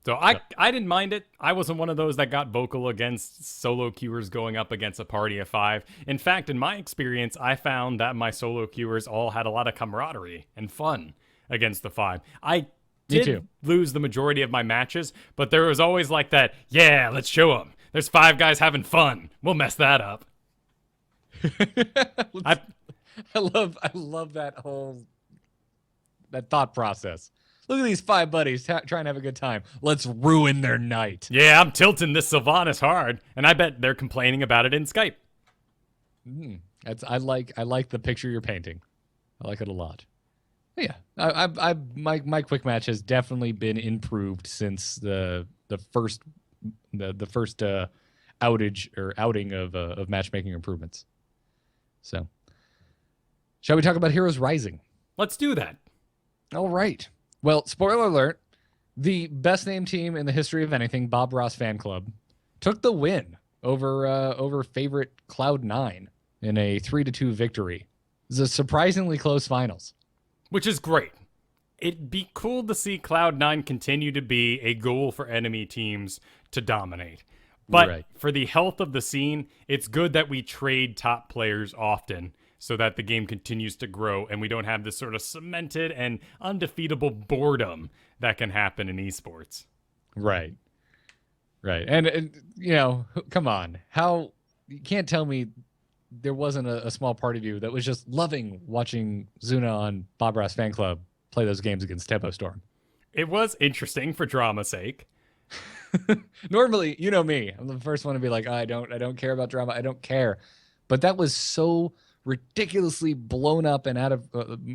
So I didn't mind it. I wasn't one of those that got vocal against solo queuers going up against a party of 5. In fact, in my experience, I found that my solo queuers all had a lot of camaraderie and fun against the 5. I did lose the majority of my matches, but there was always like that, yeah, let's show them. There's 5 guys having fun. We'll mess that up. I love that thought process. Look at these five buddies trying to have a good time. Let's ruin their night. Yeah, I'm tilting this Sylvanas hard, and I bet they're complaining about it in Skype. I like the picture you're painting. I like it a lot. Yeah, my quick match has definitely been improved since the first outing of matchmaking improvements. So, shall we talk about Heroes Rising? Let's do that. All right. Well, spoiler alert: the best named team in the history of anything, Bob Ross Fan Club, took the win over favorite Cloud9 in a 3-2 victory. It was a surprisingly close finals. Which is great. It'd be cool to see Cloud9 continue to be a goal for enemy teams to dominate. But for the health of the scene, it's good that we trade top players often so that the game continues to grow and we don't have this sort of cemented and undefeatable boredom that can happen in esports. Right. And come on. You can't tell me there wasn't a small part of you that was just loving watching Zuna on Bob Ross Fan Club play those games against Tempo Storm. It was interesting for drama's sake. Normally, you know me, I'm the first one to be like, I don't care about drama. I don't care. But that was so ridiculously blown up and out of,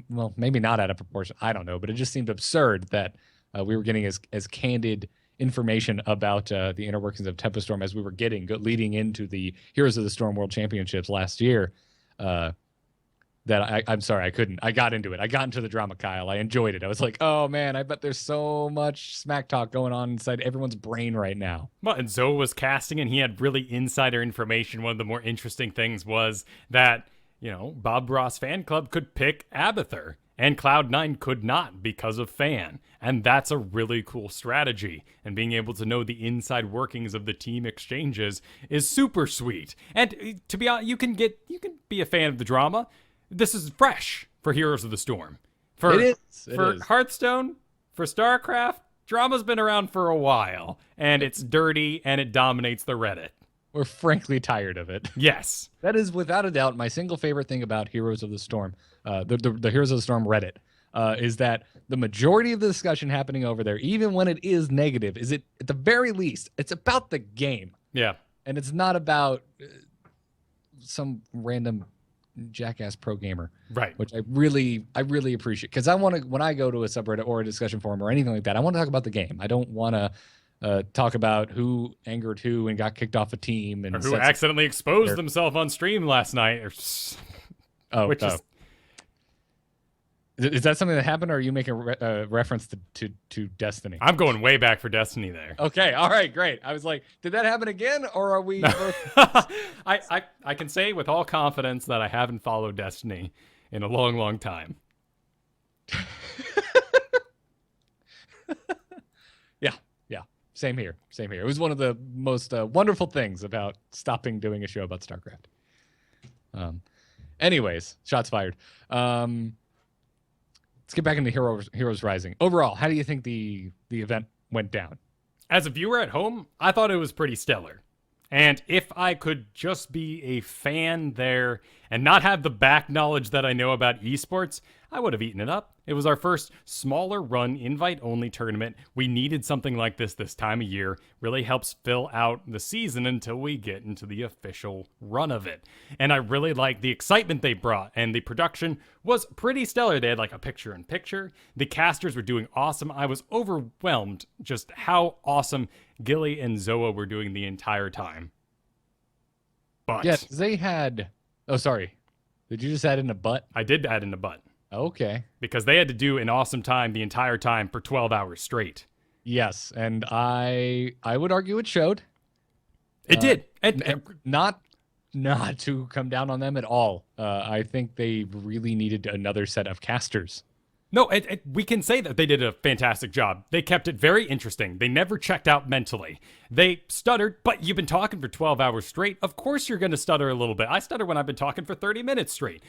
well, maybe not out of proportion. I don't know, but it just seemed absurd that we were getting as candid information about the inner workings of Tempo Storm as we were getting leading into the Heroes of the Storm World Championships last year. That I'm sorry, I couldn't. I got into it. I got into the drama, Kyle. I enjoyed it. I was like, oh man, I bet there's so much smack talk going on inside everyone's brain right now. Well, and Zoe was casting and he had really insider information. One of the more interesting things was that, Bob Ross Fan Club could pick Abathur and Cloud9 could not because of Fan. And that's a really cool strategy. And being able to know the inside workings of the team exchanges is super sweet. And to be honest, you can be a fan of the drama. This is fresh for Heroes of the Storm. It is. For Hearthstone, for StarCraft, drama's been around for a while. And it's dirty and it dominates the Reddit. We're frankly tired of it. Yes. That is without a doubt my single favorite thing about Heroes of the Storm, the Heroes of the Storm Reddit, is that the majority of the discussion happening over there, even when it is negative, is at the very least, it's about the game. Yeah. And it's not about some random jackass pro gamer, right? Which I really appreciate, because I want to, when I go to a subreddit or a discussion forum or anything like that, I want to talk about the game. I don't want to talk about who angered who and got kicked off a team and or who accidentally exposed themselves on stream last night. Is that something that happened, or are you making a reference to Destiny? I'm going way back for Destiny there. Okay, all right, great. I was like, did that happen again, or are we both... I can say with all confidence that I haven't followed Destiny in a long, long time. Yeah. Same here. It was one of the most wonderful things about stopping doing a show about StarCraft. Anyways, shots fired. Let's get back into Heroes Rising. Overall, how do you think the event went down? As a viewer at home, I thought it was pretty stellar. And if I could just be a fan there and not have the back knowledge that I know about esports, I would have eaten it up. It was our first smaller run invite-only tournament. We needed something like this time of year. Really helps fill out the season until we get into the official run of it. And I really liked the excitement they brought, and the production was pretty stellar. They had like a picture-in-picture. The casters were doing awesome. I was overwhelmed just how awesome Gilly and Zoa were doing the entire time. But yes, they had... Oh, sorry. Did you just add in a butt? I did add in a butt. Okay. Because they had to do an awesome time the entire time for 12 hours straight. Yes, and I would argue it showed. It did. And not to come down on them at all. I think they really needed another set of casters. No, we can say that they did a fantastic job. They kept it very interesting. They never checked out mentally. They stuttered, but you've been talking for 12 hours straight. Of course you're going to stutter a little bit. I stutter when I've been talking for 30 minutes straight.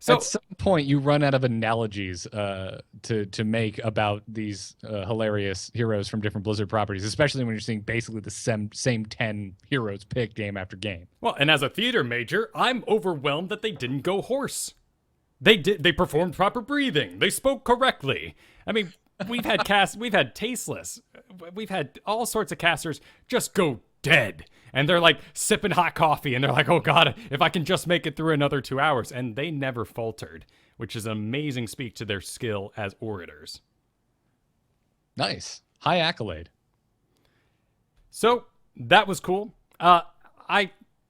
So, at some point, you run out of analogies to make about these hilarious heroes from different Blizzard properties, especially when you're seeing basically the same 10 heroes picked game after game. Well, and as a theater major, I'm overwhelmed that they didn't go hoarse. They performed proper breathing. They spoke correctly. I mean, we've had tasteless, we've had all sorts of casters just go dead, and they're like sipping hot coffee, and they're like, oh god, if I can just make it through another 2 hours, and they never faltered, which is an amazing speak to their skill as orators. Nice. High accolade. So that was cool.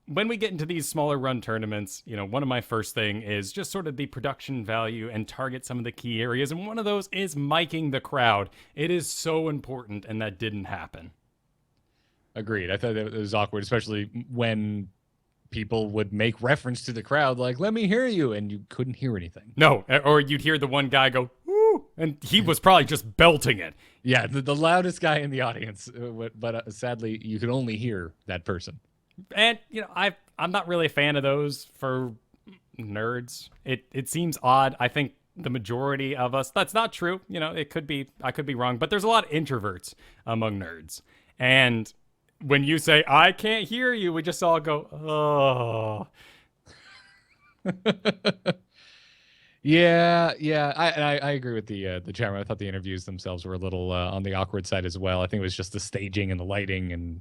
When we get into these smaller run tournaments, one of my first thing is just sort of the production value and target some of the key areas. And one of those is miking the crowd. It is so important, and that didn't happen. Agreed. I thought it was awkward, especially when people would make reference to the crowd, like, let me hear you, and you couldn't hear anything. No, or you'd hear the one guy go, woo, and he was probably just belting it. Yeah, the loudest guy in the audience, but sadly, you could only hear that person. And, I'm not really a fan of those for nerds. It seems odd. I think the majority of us, that's not true. I could be wrong, but there's a lot of introverts among nerds. And when you say, I can't hear you, we just all go, oh. Yeah. I agree with the chairman. I thought the interviews themselves were a little on the awkward side as well. I think it was just the staging and the lighting and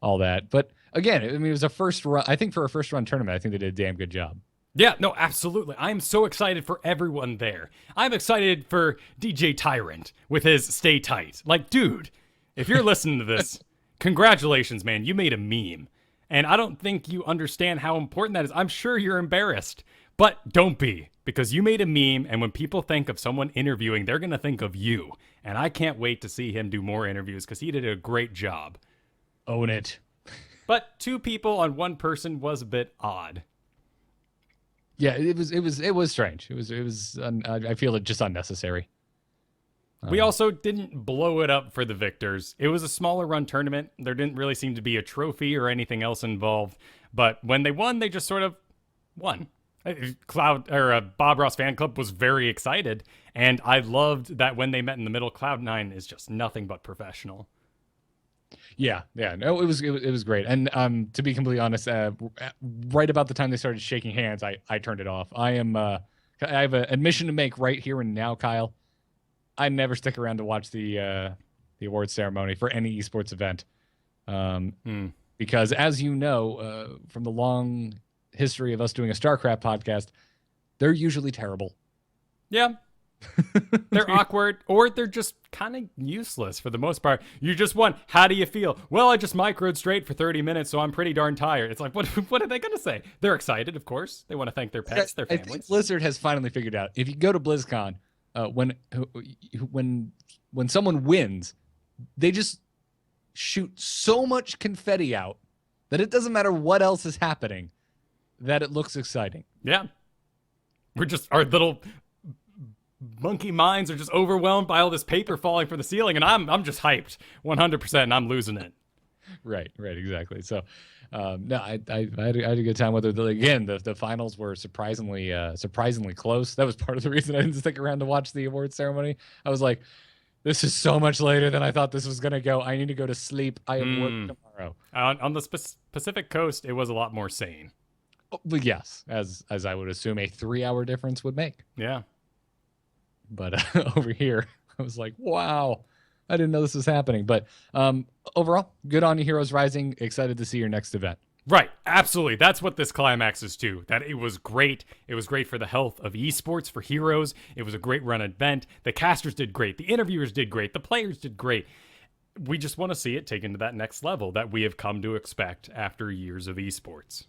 all that. But again, it was a first run. I think for a first run tournament, I think they did a damn good job. Yeah, no, absolutely. I'm so excited for everyone there. I'm excited for DJ Tyrant with his Stay Tight. Like, dude, if you're listening to this, congratulations, man. You made a meme. And I don't think you understand how important that is. I'm sure you're embarrassed, but don't be, because you made a meme, and when people think of someone interviewing, they're going to think of you. And I can't wait to see him do more interviews because he did a great job. Own it. But 2 people on 1 person was a bit odd. Yeah, it was strange. I feel it just unnecessary. We also didn't blow it up for the victors. It was a smaller run tournament. There didn't really seem to be a trophy or anything else involved. But when they won, they just sort of won. Bob Ross fan club was very excited, and I loved that when they met in the middle, Cloud9 is just nothing but professional. Yeah. No, it was great. And to be completely honest, right about the time they started shaking hands, I turned it off. I have an admission to make right here and now, Kyle. I never stick around to watch the awards ceremony for any esports event, because as you know, from the long history of us doing a StarCraft podcast, they're usually terrible. Yeah. They're awkward, or they're just kind of useless for the most part. You just won. How do you feel? Well, I just microed straight for 30 minutes, so I'm pretty darn tired. It's like, what are they going to say? They're excited, of course. They want to thank their pets, their families. I think Blizzard has finally figured out, if you go to BlizzCon, when someone wins, they just shoot so much confetti out that it doesn't matter what else is happening, that it looks exciting. Yeah. Our little monkey minds are just overwhelmed by all this paper falling from the ceiling, and I'm just hyped 100%, and I'm losing it. Right, exactly. So, no, I had a good time with it. Again, the finals were surprisingly close. That was part of the reason I didn't stick around to watch the awards ceremony. I was like, this is so much later than I thought this was gonna go. I need to go to sleep. I have work tomorrow. On the Pacific Coast, it was a lot more sane. Oh, but yes, as I would assume a 3-hour difference would make. Yeah. But over here, I was like, wow, I didn't know this was happening. But overall, good on you, Heroes Rising. Excited to see your next event. Right, absolutely. That's what this climax is too. That it was great. It was great for the health of esports, for Heroes. It was a great run event. The casters did great. The interviewers did great. The players did great. We just want to see it taken to that next level that we have come to expect after years of esports.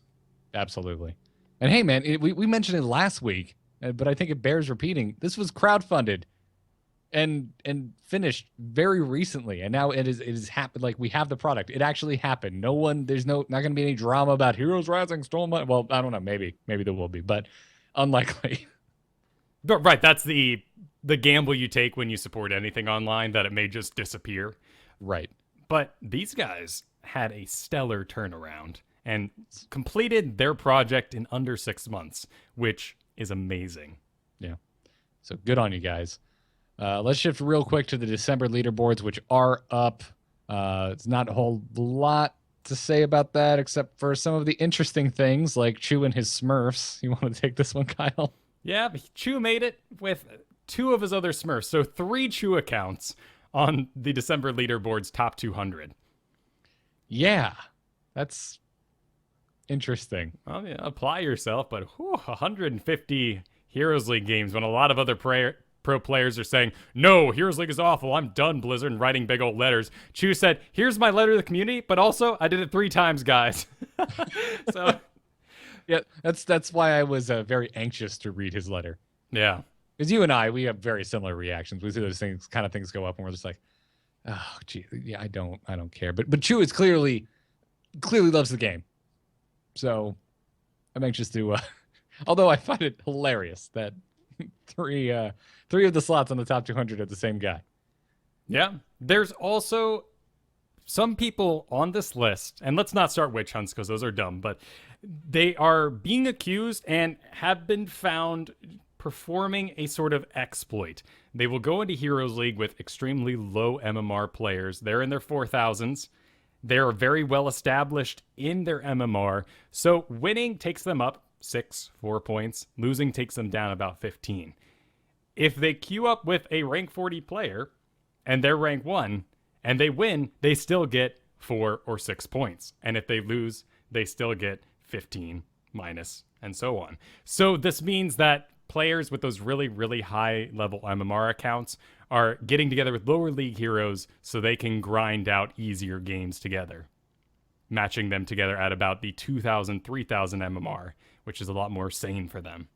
Absolutely. And hey, man, we mentioned it last week, but I think it bears repeating. This was crowdfunded and finished very recently, and now it is happened. Like, we have the product. It actually happened. There's not going to be any drama about Heroes Rising stole money. Well, I don't know. Maybe there will be, but unlikely. But right, that's the gamble you take when you support anything online, that it may just disappear. Right. But these guys had a stellar turnaround and completed their project in under 6 months, which is amazing. Yeah. So good on you guys. Let's shift real quick to the December leaderboards, which are up. It's not a whole lot to say about that, except for some of the interesting things like Chew and his Smurfs. You want to take this one, Kyle? Yeah, Chew made it with 2 of his other Smurfs. So 3 Chew accounts on the December leaderboard's top 200. Yeah, that's interesting. Well, yeah, apply yourself, but 150 Heroes League games when a lot of other pro players are saying, no, Heroes League is awful, I'm done, Blizzard, and writing big old letters. Chew said, here's my letter to the community, but also I did it 3 times, guys. So yeah, that's why I was very anxious to read his letter. Yeah. Because you and I, we have very similar reactions. We see those kind of things go up, and we're just like, oh, gee, yeah, I don't care. But Chew is clearly loves the game, so I'm anxious to. Although I find it hilarious that three of the slots on the top 200 are the same guy. Yeah, there's also some people on this list, and let's not start witch hunts because those are dumb, but they are being accused and have been found performing a sort of exploit. They will go into Heroes League with extremely low MMR players. They're in their 4,000s. They're very well established in their MMR. So winning takes them up 4 points. Losing takes them down about 15. If they queue up with a rank 40 player and they're rank 1 and they win, they still get 4 or 6 points. And if they lose, they still get 15 minus and so on. So this means that players with those really, really high level MMR accounts are getting together with lower league heroes so they can grind out easier games together, matching them together at about the 2,000, 3,000 MMR, which is a lot more sane for them.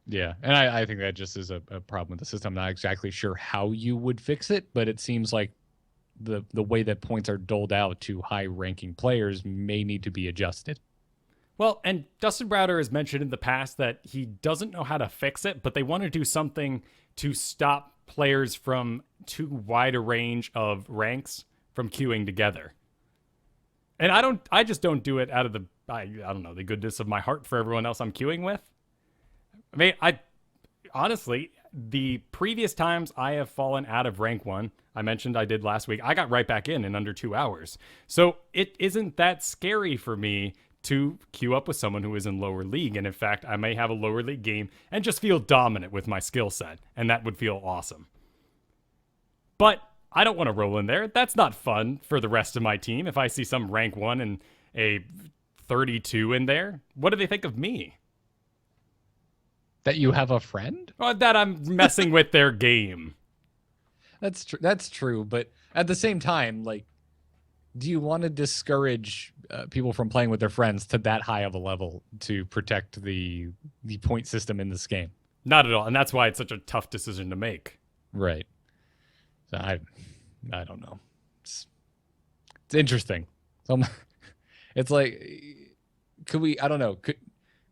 Yeah, and I think that just is a problem with the system. I'm not exactly sure how you would fix it, but it seems like the way that points are doled out to high-ranking players may need to be adjusted. Well, and Dustin Browder has mentioned in the past that he doesn't know how to fix it, but they want to do something to stop players from too wide a range of ranks from queuing together. And I just don't do it out of the, I don't know, the goodness of my heart for everyone else I'm queuing with. I mean, honestly, the previous times I have fallen out of rank 1, I mentioned I did last week, I got right back in under 2 hours. So it isn't that scary for me to queue up with someone who is in lower league. And in fact, I may have a lower league game and just feel dominant with my skill set. And that would feel awesome. But I don't want to roll in there. That's not fun for the rest of my team. If I see some rank 1 and a 32 in there, what do they think of me? That you have a friend? Or that I'm messing with their game. That's true. That's true. But at the same time, like, do you want to discourage people from playing with their friends to that high of a level to protect the point system in this game? Not at all. And that's why it's such a tough decision to make. Right. So I don't know. It's interesting. So it's like, could we, I don't know. Could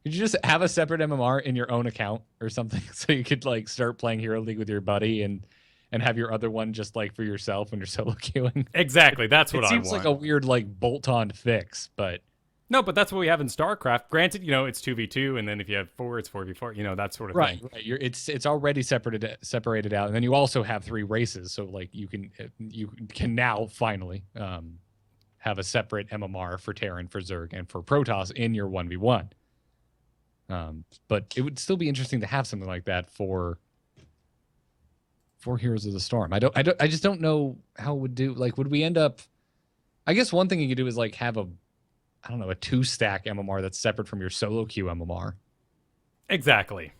you just have a separate MMR in your own account or something so you could like start playing Hero League with your buddy and have your other one just like for yourself when you're solo queuing? Exactly. That's what I want. It seems like a weird like bolt-on fix, but no, but that's what we have in StarCraft. Granted, it's 2v2, and then if you have 4, it's 4v4, that sort of thing. Right. It's already separated out, and then you also have 3 races, so like you can now finally have a separate MMR for Terran, for Zerg, and for Protoss in your 1v1. But it would still be interesting to have something like that for Heroes of the Storm. I just don't know how it would do. Like, would we end up? I guess one thing you could do is like have a 2-stack MMR that's separate from your solo queue MMR. Exactly.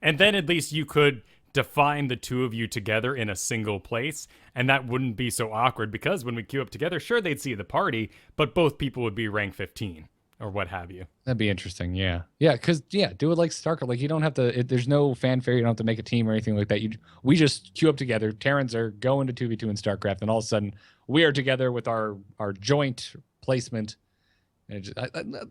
And then at least you could define the 2 of you together in a single place, and that wouldn't be so awkward because when we queue up together, sure, they'd see the party, but both people would be rank 15 or what have you. That'd be interesting, yeah. Yeah, because, do it like StarCraft. Like, you don't have to, there's no fanfare, you don't have to make a team or anything like that. We just queue up together. Terrans are going to 2v2 in StarCraft, and all of a sudden, we are together with our joint placement. And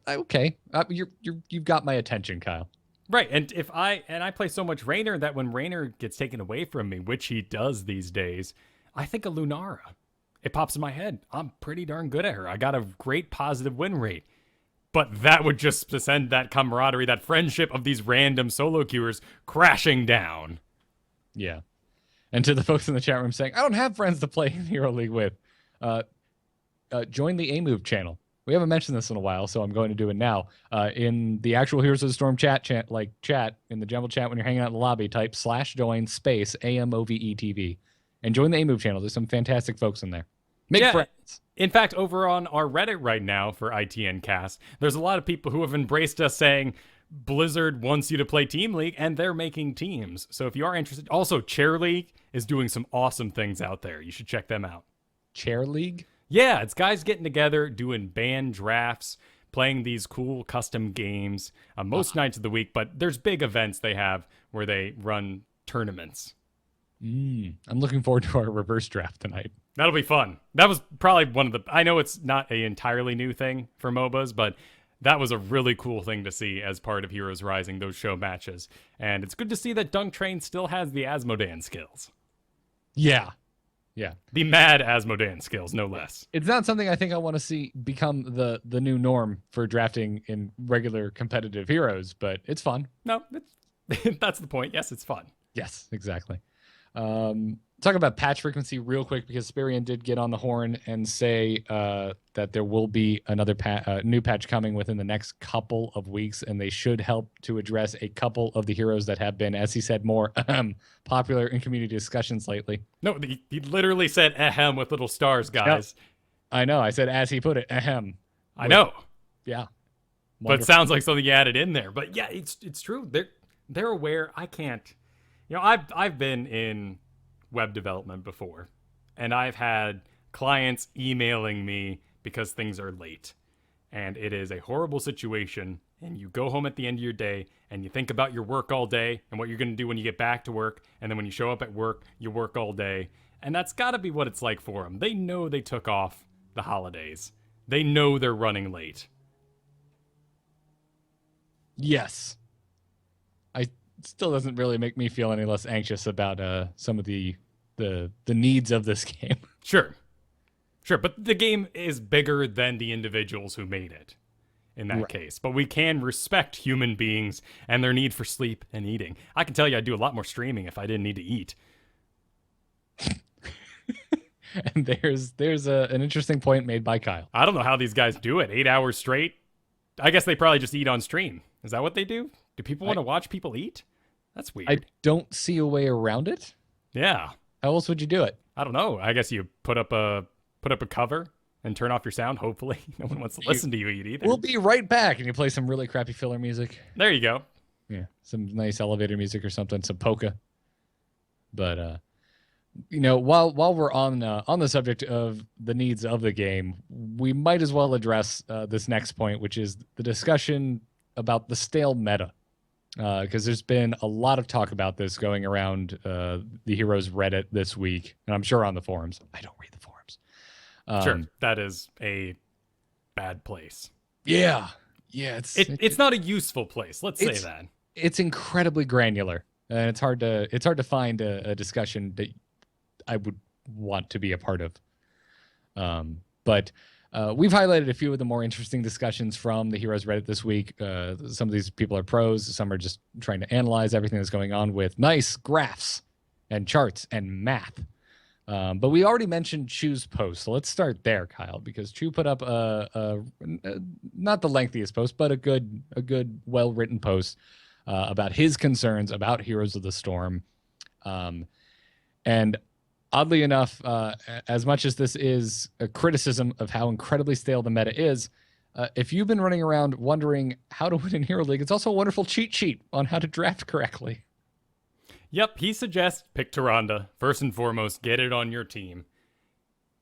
okay, you've got my attention, Kyle. Right, and I play so much Raynor that when Raynor gets taken away from me, which he does these days, I think of Lunara. It pops in my head. I'm pretty darn good at her. I got a great positive win rate. But that would just send that camaraderie, that friendship of these random solo queuers crashing down. Yeah. And to the folks in the chat room saying, I don't have friends to play Hero League with, join the A-Move channel. We haven't mentioned this in a while, so I'm going to do it now. In the actual Heroes of the Storm chat in the general chat when you're hanging out in the lobby, type /join space AMOVETV and join the A Move channel. There's some fantastic folks in there. Make friends. In fact, over on our Reddit right now for ITN Cast, there's a lot of people who have embraced us saying Blizzard wants you to play Team League, and they're making teams. So if you are interested, also Chair League is doing some awesome things out there. You should check them out. Chair League? Yeah, it's guys getting together, doing band drafts, playing these cool custom games most nights of the week, but there's big events they have where they run tournaments. I'm looking forward to our reverse draft tonight. That'll be fun. That was probably one of the... I know it's not an entirely new thing for MOBAs, but that was a really cool thing to see as part of Heroes Rising, those show matches. And it's good to see that Dunk Train still has the Asmodan skills. Yeah. The mad Asmodan skills, no less. It's not something I think I want to see become the new norm for drafting in regular competitive heroes, but it's fun. No, that's the point. Yes, it's fun. Yes, exactly. Talk about patch frequency real quick, because Spirian did get on the horn and say that there will be another new patch coming within the next couple of weeks, and they should help to address a couple of the heroes that have been, as he said, more popular in community discussions lately. No, he literally said ahem with little stars, guys. Yep. I know. I said, as he put it, ahem. I know. Yeah. Wonderful. But it sounds like something you added in there. But yeah, it's true. They're aware. I can't. You know, I've been in web development before, and I've had clients emailing me because things are late, and it is a horrible situation. And you go home at the end of your day and you think about your work all day and what you're going to do when you get back to work, and then when you show up at work, you work all day. And that's got to be what it's like for them. They know they took off the holidays. They know they're running late. Yes. Still doesn't really make me feel any less anxious about some of the needs of this game. Sure, but the game is bigger than the individuals who made it in that case. But we can respect human beings and their need for sleep and eating. I can tell you I'd do a lot more streaming if I didn't need to eat. And there's an interesting point made by Kyle. I don't know how these guys do it. 8 hours straight? I guess they probably just eat on stream. Is that what they do? Do people want to watch people eat? That's weird. I don't see a way around it. Yeah. How else would you do it? I don't know. I guess you put up a cover and turn off your sound. Hopefully, no one wants to listen to you eat either. We'll be right back, and you play some really crappy filler music. There you go. Yeah, some nice elevator music or something, some polka. But while we're on the subject of the needs of the game, we might as well address this next point, which is the discussion about the stale meta. Because there's been a lot of talk about this going around the Heroes Reddit this week, and I'm sure on the forums. I don't read the forums. Sure, that is a bad place. Yeah, it's not a useful place. Let's say that it's incredibly granular, and it's hard to find a discussion that I would want to be a part of. But we've highlighted a few of the more interesting discussions from the Heroes Reddit this week. Some of these people are pros. Some are just trying to analyze everything that's going on with nice graphs and charts and math. But we already mentioned Chu's post. So let's start there, Kyle, because Chu put up not the lengthiest post, but a good, well-written post about his concerns about Heroes of the Storm. And oddly enough, as much as this is a criticism of how incredibly stale the meta is, if you've been running around wondering how to win in Hero League, it's also a wonderful cheat sheet on how to draft correctly. Yep, he suggests pick Tyrande. First and foremost, get it on your team.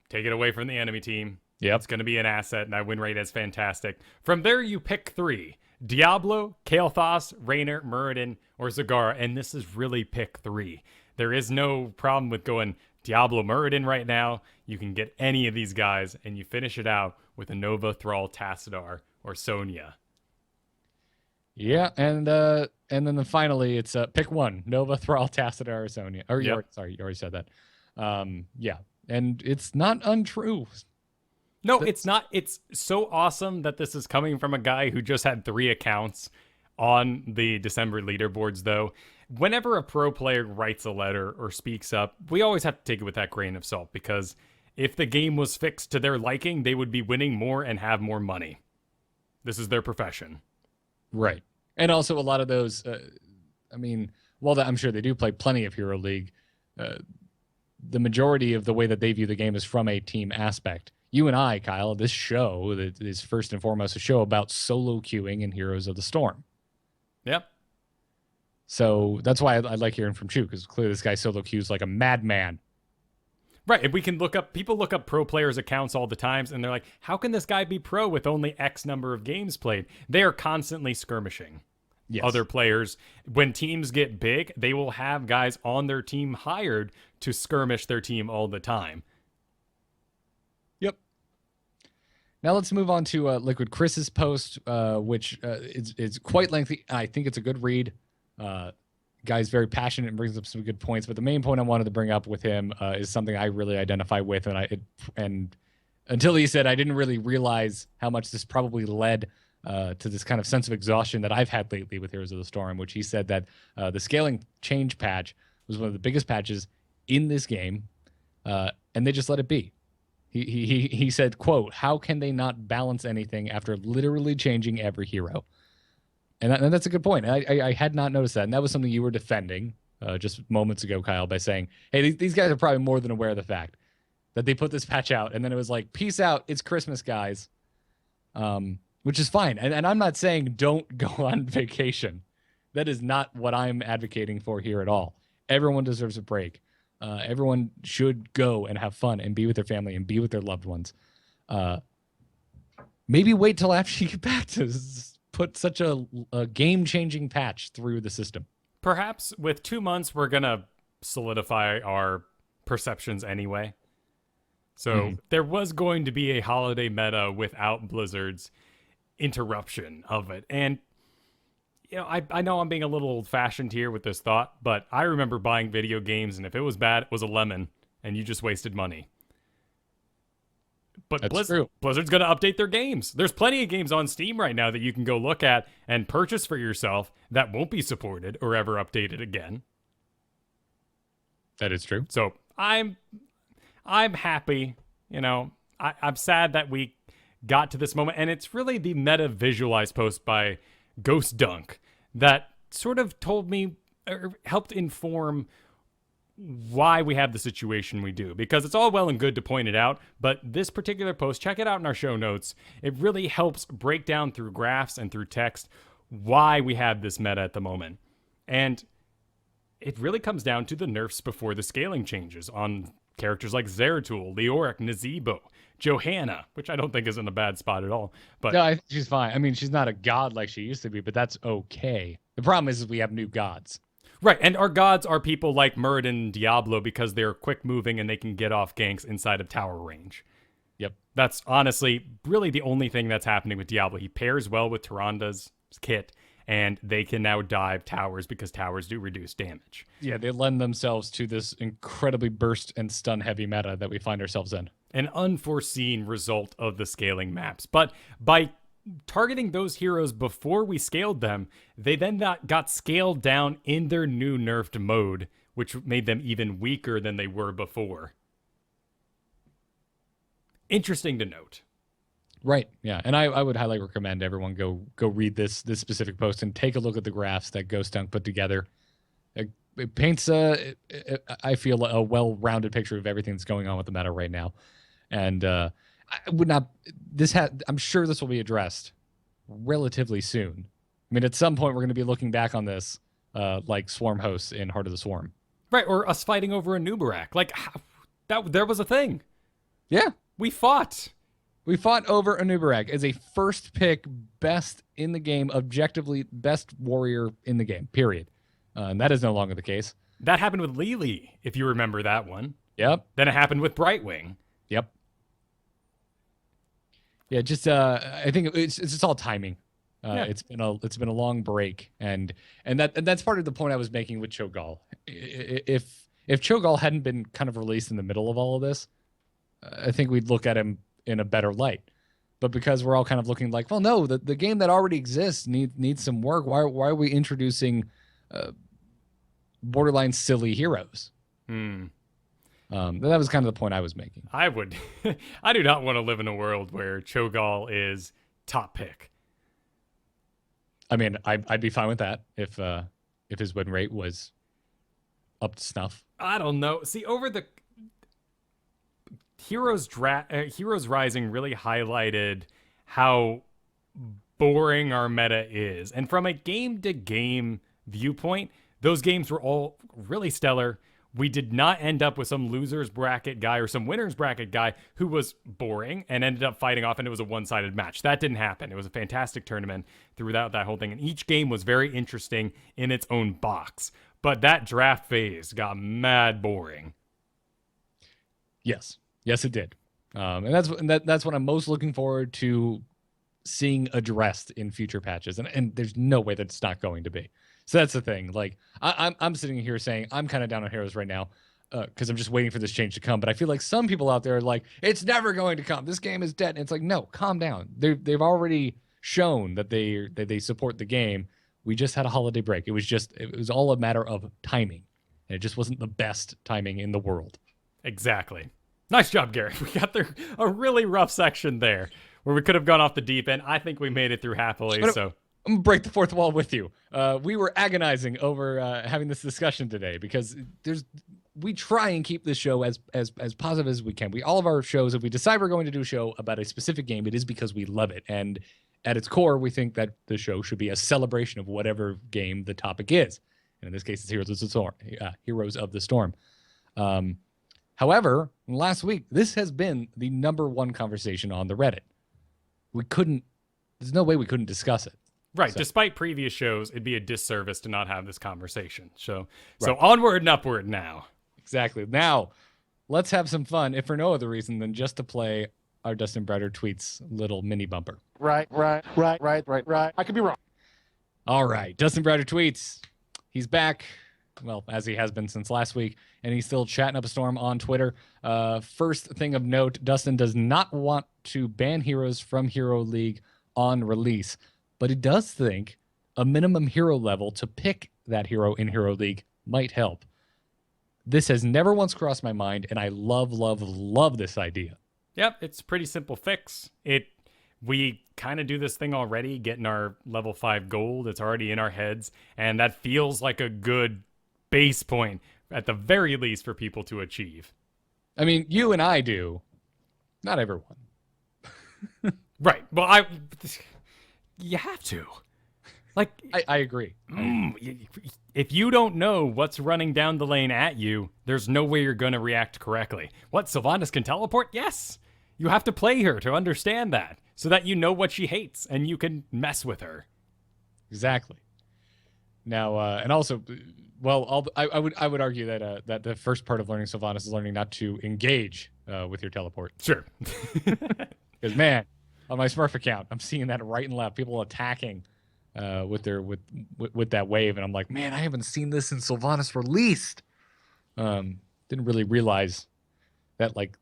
Take it away from the enemy team. Yep. It's going to be an asset, and that win rate is fantastic. From there, you pick 3. Diablo, Kael'thas, Raynor, Muradin, or Zagara, and this is really pick 3. There is no problem with going Diablo Muradin right now. You can get any of these guys, and you finish it out with a Nova, Thrall, Tassadar, or Sonya. Yeah, and then finally it's pick 1: Nova, Thrall, Tassadar, or Sonya. Or you already said that. Yeah, and it's not untrue. No, it's not. It's so awesome that this is coming from a guy who just had 3 accounts on the December leaderboards, though. Whenever a pro player writes a letter or speaks up, we always have to take it with that grain of salt, because if the game was fixed to their liking, they would be winning more and have more money. This is their profession. Right. And also a lot of those, I mean, while I'm sure they do play plenty of Hero League, the majority of the way that they view the game is from a team aspect. You and I, Kyle, this show that is first and foremost a show about solo queuing in Heroes of the Storm. Yep. So that's why I like hearing from Chu, because clearly this guy solo queues like a madman. Right. If we can people look up pro players' accounts all the times, and they're like, how can this guy be pro with only X number of games played? They are constantly skirmishing. Yes. Other players. When teams get big, they will have guys on their team hired to skirmish their team all the time. Yep. Now let's move on to Liquid Chris's post, which is quite lengthy. I think it's a good read. Guy's very passionate and brings up some good points. But the main point I wanted to bring up with him is something I really identify with, and until he said, I didn't really realize how much this probably led to this kind of sense of exhaustion that I've had lately with Heroes of the Storm, which he said that the scaling change patch was one of the biggest patches in this game, and they just let it be. He said, quote, how can they not balance anything after literally changing every hero? And that's a good point. I had not noticed that, and that was something you were defending just moments ago, Kyle, by saying, hey, these guys are probably more than aware of the fact that they put this patch out, and then it was like, peace out, it's Christmas, guys. Which is fine. And I'm not saying don't go on vacation. That is not what I'm advocating for here at all. Everyone deserves a break. Everyone should go and have fun and be with their family and be with their loved ones. Maybe wait till after you get back to put such a game-changing patch through the system. Perhaps with 2 months, we're going to solidify our perceptions anyway. So there was going to be a holiday meta without Blizzard's interruption of it. And, you know, I know I'm being a little old-fashioned here with this thought, but I remember buying video games, and if it was bad, it was a lemon, and you just wasted money. But Blizzard's going to update their games. There's plenty of games on Steam right now that you can go look at and purchase for yourself that won't be supported or ever updated again. That is true. So I'm happy. You know, I'm sad that we got to this moment, and it's really the meta visualized post by Ghost Dunk that sort of told me or helped inform why we have the situation we do, because it's all well and good to point it out, but this particular post, check it out in our show notes. It really helps break down through graphs and through text why we have this meta at the moment. And it really comes down to the nerfs before the scaling changes on characters like Zeratul, Leoric, Nazebo, Johanna, which I don't think is in a bad spot at all. But no, I think she's fine. I mean, she's not a god like she used to be, but that's okay. The problem is we have new gods. Right, and our gods are people like Murid and Diablo because they're quick moving and they can get off ganks inside of tower range. Yep. That's honestly really the only thing that's happening with Diablo. He pairs well with Tyranda's kit, and they can now dive towers because towers do reduce damage. Yeah, they lend themselves to this incredibly burst and stun heavy meta that we find ourselves in. An unforeseen result of the scaling maps. But by targeting those heroes before we scaled them, they then got scaled down in their new nerfed mode, which made them even weaker than they were before. Interesting to note. Right. Yeah. And I would highly recommend everyone go read this specific post and take a look at the graphs that Ghost Dunk put together. It paints I feel a well-rounded picture of everything that's going on with the meta right now. And I would not I'm sure this will be addressed relatively soon. I mean, at some point we're going to be looking back on this like Swarm hosts in Heart of the Swarm. Right, or us fighting over a Nubarak. Like there was a thing. Yeah. We fought over a Nubarak as a first pick, best in the game, objectively best warrior in the game, period. And that is no longer the case. That happened with Lili, if you remember that one. Yep. Then it happened with Brightwing. Yep. Yeah, just I think it's just all timing. Yeah. It's been a long break, and that's part of the point I was making with Cho'Gall. If Cho'Gall hadn't been kind of released in the middle of all of this, I think we'd look at him in a better light. But because we're all kind of looking like, well, no, the game that already exists needs some work. Why are we introducing borderline silly heroes? That was kind of the point I was making. I do not want to live in a world where Cho'Gall is top pick. I mean, I'd be fine with that if his win rate was up to snuff. I don't know. See, over the Heroes Rising really highlighted how boring our meta is. And from a game-to-game viewpoint, those games were all really stellar. We did not end up with some loser's bracket guy or some winner's bracket guy who was boring and ended up fighting off, and it was a one-sided match. That didn't happen. It was a fantastic tournament throughout that whole thing, and each game was very interesting in its own box. But that draft phase got mad boring. Yes, it did, and that's what I'm most looking forward to seeing addressed in future patches, and there's no way that's not going to be. So that's the thing. Like I'm sitting here saying I'm kind of down on Heroes right now because I'm just waiting for this change to come. But I feel like some people out there are like, it's never going to come. This game is dead. And it's like, no, calm down. They've already shown that they support the game. We just had a holiday break. It was all a matter of timing, and it just wasn't the best timing in the world. Exactly. Nice job, Garrett. We got through a really rough section there where we could have gone off the deep end. I think we made it through happily. So I'm gonna break the fourth wall with you. We were agonizing over having this discussion today because we try and keep this show as positive as we can. All of our shows, if we decide we're going to do a show about a specific game, it is because we love it. And at its core, we think that the show should be a celebration of whatever game the topic is. And in this case, it's Heroes of the Storm. Heroes of the Storm. However, last week, this has been the number 1 conversation on the Reddit. There's no way we couldn't discuss it. Right. So. Despite previous shows, it'd be a disservice to not have this conversation. So onward and upward now. Exactly. Now, let's have some fun, if for no other reason than just to play our Dustin Browder tweets little mini bumper. Right. I could be wrong. All right. Dustin Browder tweets. He's back. Well, as he has been since last week, and he's still chatting up a storm on Twitter. First thing of note, Dustin does not want to ban heroes from Hero League on release, but he does think a minimum hero level to pick that hero in Hero League might help. This has never once crossed my mind, and I love this idea. Yep, it's a pretty simple fix. We kind of do this thing already, getting our level 5 gold. It's already in our heads, and that feels like a good base point, at the very least, for people to achieve. I mean, you and I do. Not everyone. Right. Well, you have to. Like, I agree. If you don't know what's running down the lane at you, there's no way you're going to react correctly. What, Sylvanas can teleport? Yes. You have to play her to understand that, so that you know what she hates and you can mess with her. Exactly. Now, and also, well, I would argue that that the first part of learning Sylvanas is learning not to engage with your teleport. Sure. Because man, on my Smurf account, I'm seeing that right and left, people attacking with that wave, and I'm like, man, I haven't seen this in Sylvanas released. Didn't really realize that. Like,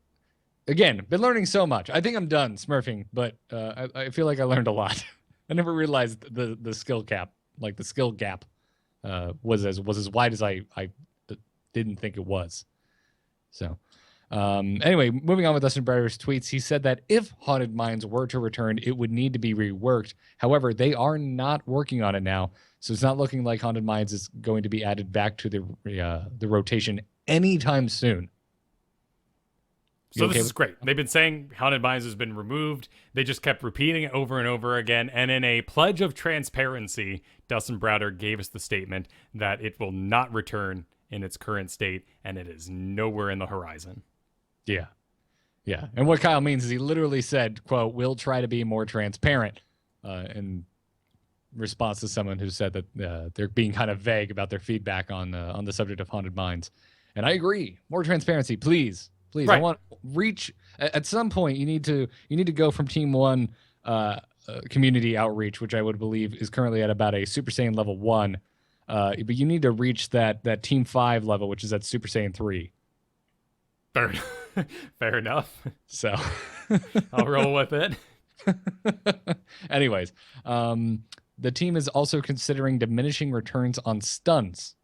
again, been learning so much. I think I'm done Smurfing, but I feel like I learned a lot. I never realized the skill cap, like the skill gap, was as wide as I didn't think it was. So, anyway, moving on with Dustin Breyer's tweets, he said that if Haunted Mines were to return, it would need to be reworked. However, they are not working on it now, so it's not looking like Haunted Mines is going to be added back to the rotation anytime soon. So this is great. They've been saying Haunted Mines has been removed. They just kept repeating it over and over again. And in a pledge of transparency, Dustin Browder gave us the statement that it will not return in its current state, and it is nowhere in the horizon. Yeah. And what Kyle means is he literally said, quote, "We'll try to be more transparent," in response to someone who said that they're being kind of vague about their feedback on the subject of Haunted Mines. And I agree. More transparency, please. Right. I want reach at some point. You need to go from Team 1 community outreach, which I would believe is currently at about a Super Saiyan level 1. But you need to reach that Team 5 level, which is at Super Saiyan 3. Fair enough. So I'll roll with it. Anyways, the team is also considering diminishing returns on stuns,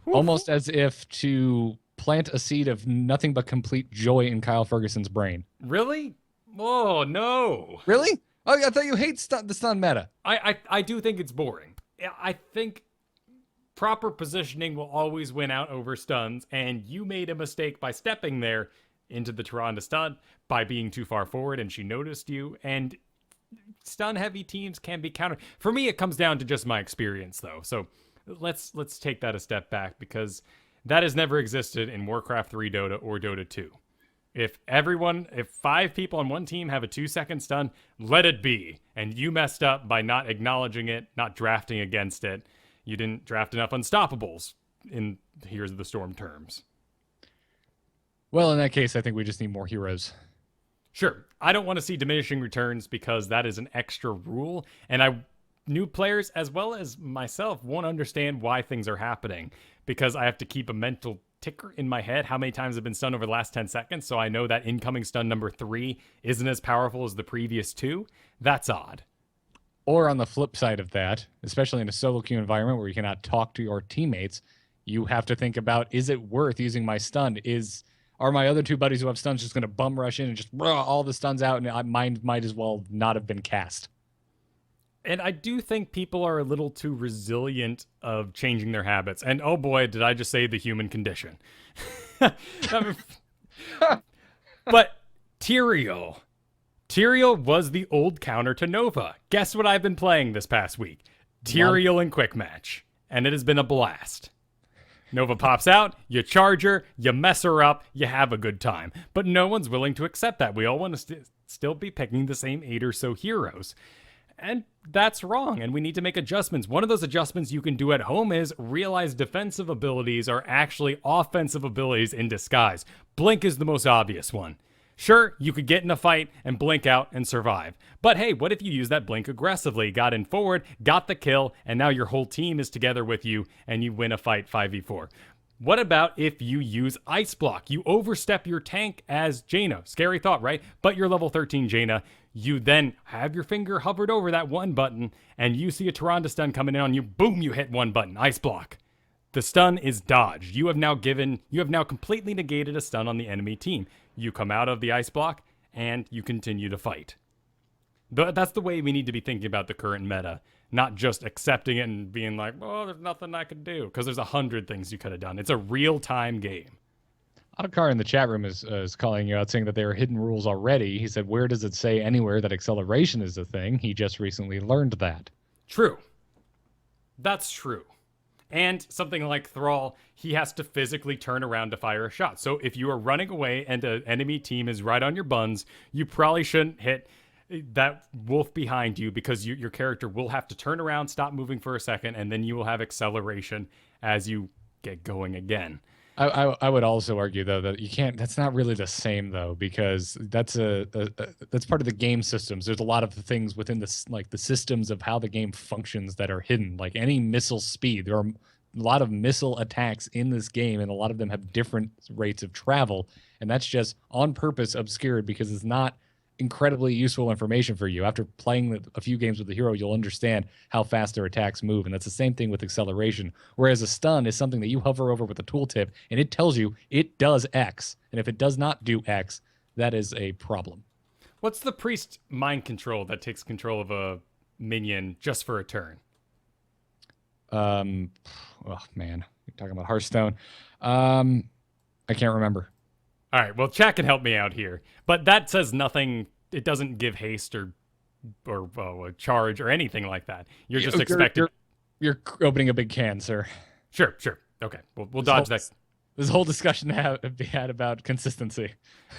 almost as if to plant a seed of nothing but complete joy in Kyle Ferguson's brain. Really? Oh, no. Really? Oh, I thought you hate the stun meta. I do think it's boring. I think proper positioning will always win out over stuns, and you made a mistake by stepping there into the Tyrande stun by being too far forward, and she noticed you, and stun-heavy teams can be countered. For me, it comes down to just my experience, though. So let's take that a step back, because that has never existed in Warcraft 3 Dota or Dota 2. If 5 people on one team have a 2-second stun, let it be. And you messed up by not acknowledging it, not drafting against it. You didn't draft enough Unstoppables in Heroes of the Storm terms. Well, in that case, I think we just need more heroes. Sure, I don't want to see diminishing returns because that is an extra rule, and new players as well as myself won't understand why things are happening because I have to keep a mental ticker in my head how many times I've been stunned over the last 10 seconds, so I know that incoming stun number 3 isn't as powerful as the previous 2. That's odd. Or on the flip side of that, especially in a solo queue environment where you cannot talk to your teammates, you have to think about, is it worth using my stun? Are my other 2 buddies who have stuns just going to bum rush in and just all the stuns out, and mine might as well not have been cast? And I do think people are a little too resilient of changing their habits. And oh boy, did I just say the human condition. But Tyrael was the old counter to Nova. Guess what I've been playing this past week? Tyrael in Quick Match. And it has been a blast. Nova pops out, you charge her, you mess her up, you have a good time. But no one's willing to accept that. We all want to still be picking the same 8 or so heroes. And that's wrong, and we need to make adjustments. One of those adjustments you can do at home is realize defensive abilities are actually offensive abilities in disguise. Blink is the most obvious one. Sure, you could get in a fight and blink out and survive. But hey, what if you use that blink aggressively, got in forward, got the kill, and now your whole team is together with you and you win a fight 5v4? What about if you use Ice Block? You overstep your tank as Jaina. Scary thought, right? But you're level 13 Jaina. You then have your finger hovered over that one button, and you see a Tyrande stun coming in on you. Boom, you hit one button. Ice Block. The stun is dodged. You have now completely negated a stun on the enemy team. You come out of the Ice Block, and you continue to fight. That's the way we need to be thinking about the current meta. Not just accepting it and being like, oh, there's nothing I could do. Because there's 100 things you could have done. It's a real-time game. Otakar in the chat room is calling you out, saying that there are hidden rules already. He said, where does it say anywhere that acceleration is a thing? He just recently learned that. True. That's true. And something like Thrall, he has to physically turn around to fire a shot. So if you are running away and an enemy team is right on your buns, you probably shouldn't hit that wolf behind you because your character will have to turn around, stop moving for a second, and then you will have acceleration as you get going again. I would also argue though that you can't. That's not really the same though, because that's that's part of the game systems. There's a lot of things within the systems of how the game functions that are hidden. Like any missile speed, there are a lot of missile attacks in this game, and a lot of them have different rates of travel, and that's just on purpose obscured because it's not incredibly useful information for you. After playing a few games with the hero, you'll understand how fast their attacks move, and that's the same thing with acceleration. Whereas a stun is something that you hover over with a tooltip, and it tells you it does X, and if it does not do X, that is a problem. What's the priest mind control that takes control of a minion just for a turn? Oh man, you're talking about Hearthstone. I can't remember. All right, well, chat can help me out here, but that says nothing. It doesn't give haste or a charge or anything like that. You're just expected. You're opening a big can, sir. Sure. Okay, we'll dodge that. There's a whole discussion to be had about consistency.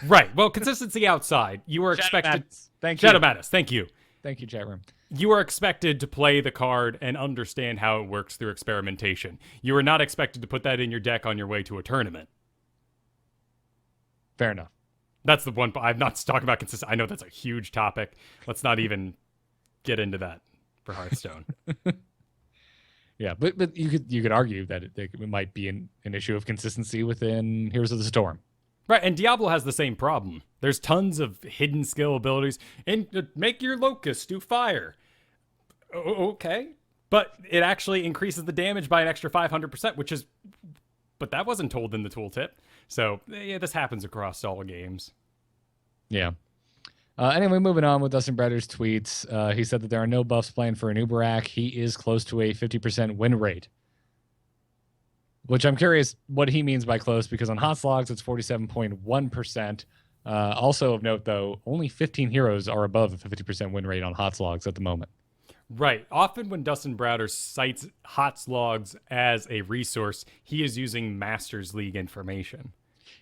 Right. Well, consistency outside. You are expected. Thank you. Shadow Madness. Thank you. Thank you, chat room. You are expected to play the card and understand how it works through experimentation. You are not expected to put that in your deck on your way to a tournament. Fair enough. That's the one. I'm not talking about consistency. I know that's a huge topic. Let's not even get into that for Hearthstone. Yeah, but you could argue that it might be an issue of consistency within Heroes of the Storm. Right, and Diablo has the same problem. There's tons of hidden skill abilities. And make your Locust do fire. Okay. But it actually increases the damage by an extra 500%, but that wasn't told in the tooltip. So yeah, this happens across all games. Yeah. Anyway, moving on with Dustin Brother's tweets. He said that there are no buffs planned for Anubarak. He is close to a 50% win rate. Which I'm curious what he means by close, because on Hot Slogs it's 47.1%. Also of note, though, only 15 heroes are above a 50% win rate on Hot Slogs at the moment. Right. Often when Dustin Browder cites Hot Slogs as a resource, he is using Masters League information.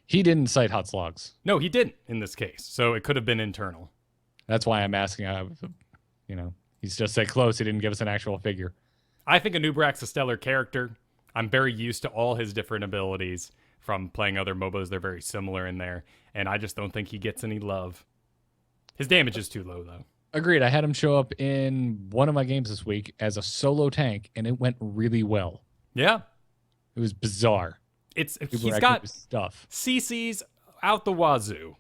He didn't cite Hot Slogs. No, he didn't in this case. So it could have been internal. That's why I'm asking. He's just said close. He didn't give us an actual figure. I think Anubarak's a stellar character. I'm very used to all his different abilities from playing other MOBAs. They're very similar in there. And I just don't think he gets any love. His damage is too low, though. Agreed. I had him show up in one of my games this week as a solo tank, and it went really well. Yeah. It was bizarre. He's got stuff. CCs out the wazoo.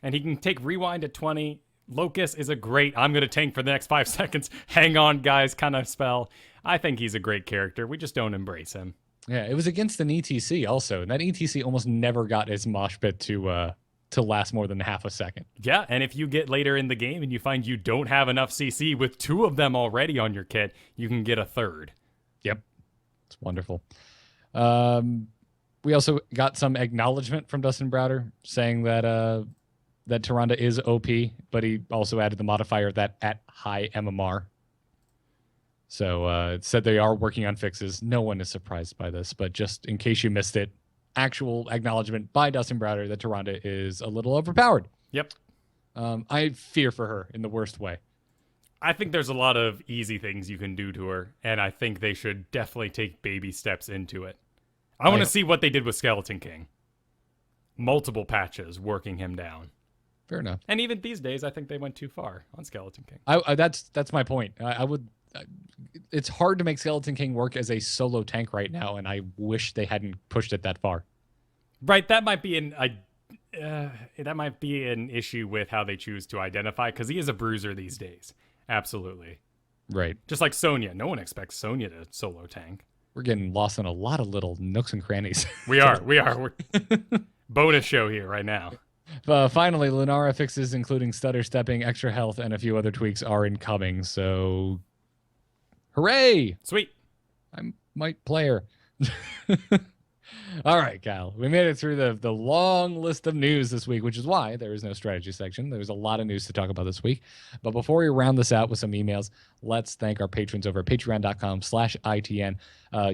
And he can take rewind at 20. Locust is a great, I'm going to tank for the next 5 seconds, hang on, guys, kind of spell. I think he's a great character. We just don't embrace him. Yeah, it was against an ETC also, and that ETC almost never got his mosh pit to last more than half a second. Yeah, and if you get later in the game and you find you don't have enough CC with 2 of them already on your kit, you can get a 3rd. Yep. It's wonderful. We also got some acknowledgement from Dustin Browder saying that that Tyrande is OP, but he also added the modifier that at high MMR. So it said they are working on fixes. No one is surprised by this, but just in case you missed it, actual acknowledgement by Dustin Browder that Tyrande is a little overpowered. Yep. I fear for her in the worst way. I think there's a lot of easy things you can do to her, and I think they should definitely take baby steps into it. I want to see what they did with Skeleton King. Multiple patches working him down. Fair enough. And even these days, I think they went too far on Skeleton King. That's my point. It's hard to make Skeleton King work as a solo tank right now, and I wish they hadn't pushed it that far. Right, that might be an issue with how they choose to identify, because he is a bruiser these days. Absolutely. Right. Just like Sonya. No one expects Sonya to solo tank. We're getting lost in a lot of little nooks and crannies. We are. We're bonus show here right now. Finally, Lunara fixes, including stutter stepping, extra health, and a few other tweaks are incoming. So, hooray! Sweet. I might play her. All right, Kyle. We made it through the long list of news this week, which is why there is no strategy section. There's a lot of news to talk about this week. But before we round this out with some emails, let's thank our patrons over at patreon.com/ITN.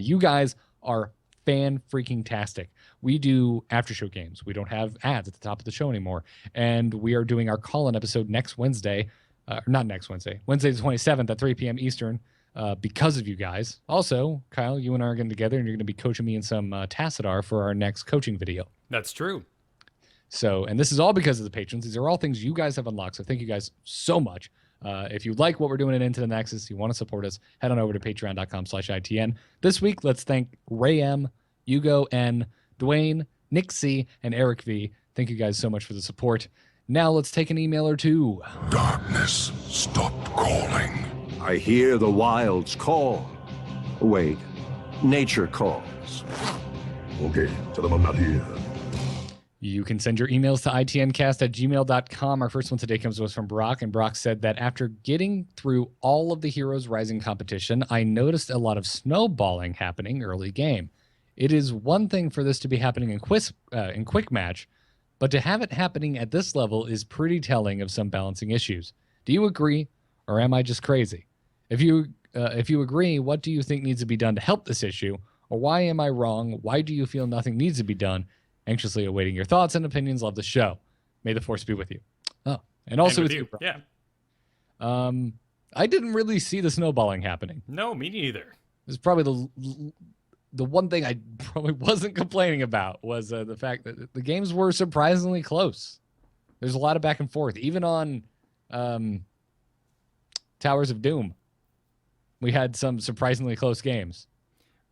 You guys are fan-freaking-tastic. We do after-show games. We don't have ads at the top of the show anymore. And we are doing our call-in episode next Wednesday. Not next Wednesday. Wednesday the 27th at 3 p.m. Eastern. Because of you guys. Also, Kyle, you and I are getting together and you're going to be coaching me in some Tassadar for our next coaching video. That's true. So, and this is all because of the patrons. These are all things you guys have unlocked. So thank you guys so much. If you like what we're doing at Into the Nexus, you want to support us, head on over to patreon.com/ITN. This week, let's thank Ray M, Hugo N, Dwayne, Nick C, and Eric V. Thank you guys so much for the support. Now let's take an email or two. Darkness stopped calling. I hear the wilds call. Wait, nature calls. Okay, tell them I'm not here. You can send your emails to itncast@gmail.com. Our first one today comes to us from Brock, and Brock said that after getting through all of the Heroes Rising competition, I noticed a lot of snowballing happening early game. It is one thing for this to be happening in quick match, but to have it happening at this level is pretty telling of some balancing issues. Do you agree, or am I just crazy? If you agree, what do you think needs to be done to help this issue, or why am I wrong? Why do you feel nothing needs to be done? Anxiously awaiting your thoughts and opinions. Love the show. May the force be with you. Oh, and also with you. Yeah. I didn't really see the snowballing happening. No, me neither. This is probably the one thing I probably wasn't complaining about was the fact that the games were surprisingly close. There's a lot of back and forth, even on Towers of Doom. We had some surprisingly close games.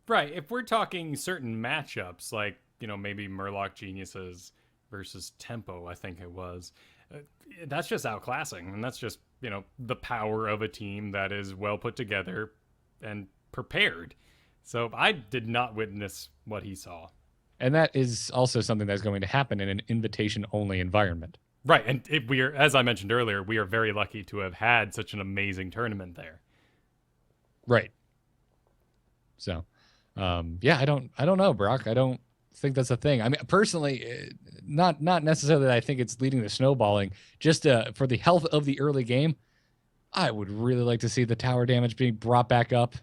Right. If we're talking certain matchups, like, maybe Murloc Geniuses versus Tempo, I think it was, that's just outclassing. And that's just, the power of a team that is well put together and prepared. So I did not witness what he saw. And that is also something that's going to happen in an invitation-only environment. Right, and we are, as I mentioned earlier, we are very lucky to have had such an amazing tournament there. Right. So, yeah, I don't know, Brock. I don't think that's a thing. I mean, personally, not necessarily that I think it's leading to snowballing. Just for the health of the early game, I would really like to see the tower damage being brought back up.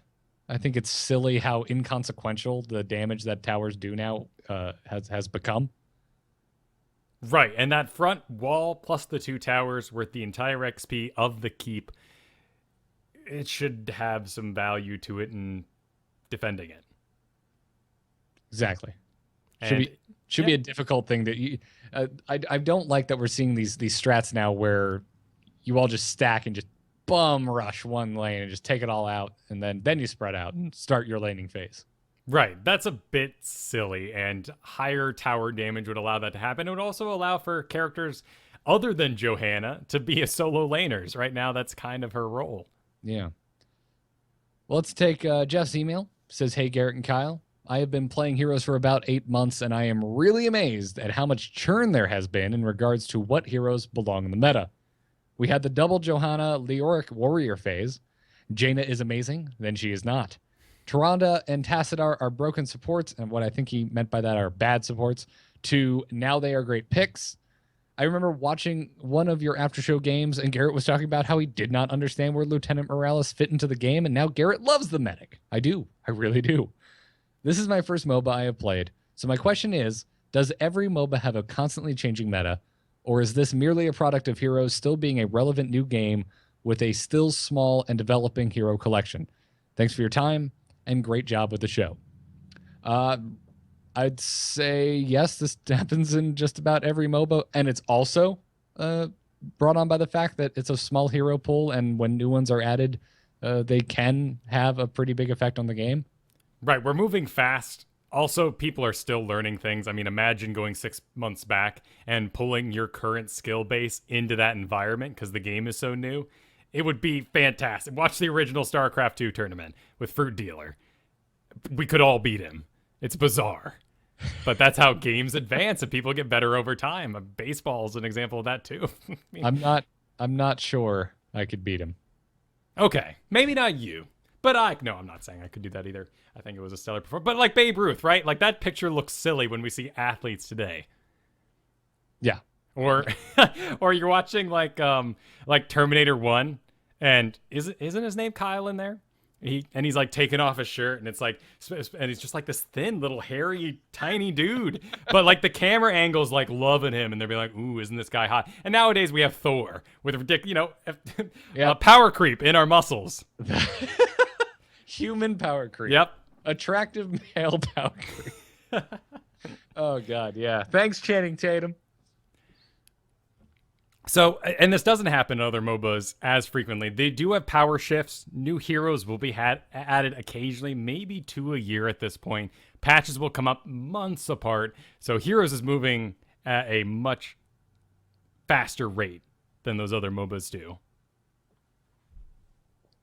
I think it's silly how inconsequential the damage that towers do now has become. Right, and that front wall plus the 2 towers worth the entire XP of the keep, it should have some value to it in defending it. Exactly. And Should be a difficult thing that you. I don't like that we're seeing these strats now where you all just stack and just bum rush one lane and just take it all out, and then you spread out and start your laning phase. Right, that's a bit silly, and higher tower damage would allow that to happen. It would also allow for characters other than Johanna to be a solo laners. Right now, that's kind of her role. Yeah. Well, let's take Jeff's email. It says, "Hey, Garrett and Kyle. I have been playing Heroes for about 8 months, and I am really amazed at how much churn there has been in regards to what heroes belong in the meta. We had the double Johanna Leoric warrior phase. Jaina is amazing, then she is not. Tyrande and Tassadar are broken supports, and what I think he meant by that are bad supports, to now they are great picks. I remember watching one of your after show games, and Garrett was talking about how he did not understand where Lieutenant Morales fit into the game, and now Garrett loves the medic. I do. I really do. This is my first MOBA I have played, so my question is, does every MOBA have a constantly changing meta, or is this merely a product of Heroes still being a relevant new game with a still small and developing hero collection? Thanks for your time, and great job with the show." I'd say yes, this happens in just about every MOBA, and it's also brought on by the fact that it's a small hero pool, and when new ones are added, they can have a pretty big effect on the game. Right, we're moving fast. Also, people are still learning things. I mean, imagine going 6 months back and pulling your current skill base into that environment because the game is so new. It would be fantastic. Watch the original StarCraft 2 tournament with Fruit Dealer. We could all beat him. It's bizarre. But that's how games advance and people get better over time. Baseball is an example of that too. I mean, I'm not sure I could beat him. Okay, maybe not you. But I'm not saying I could do that either. I think it was a stellar performance. But like Babe Ruth, right? Like that picture looks silly when we see athletes today. Yeah. Or or you're watching like Terminator 1 and isn't his name Kyle in there? He's like taking off his shirt and it's like, and he's just like this thin little hairy tiny dude, but like the camera angle's like loving him and they're being like, ooh, isn't this guy hot? And nowadays we have Thor with ridiculous, power creep in our muscles. Human power creep. Yep. Attractive male power creep. Oh God, yeah. Thanks, Channing Tatum. So, and this doesn't happen in other MOBAs as frequently. They do have power shifts. New heroes will be added occasionally, maybe 2 a year at this point. Patches will come up months apart. So Heroes is moving at a much faster rate than those other MOBAs do.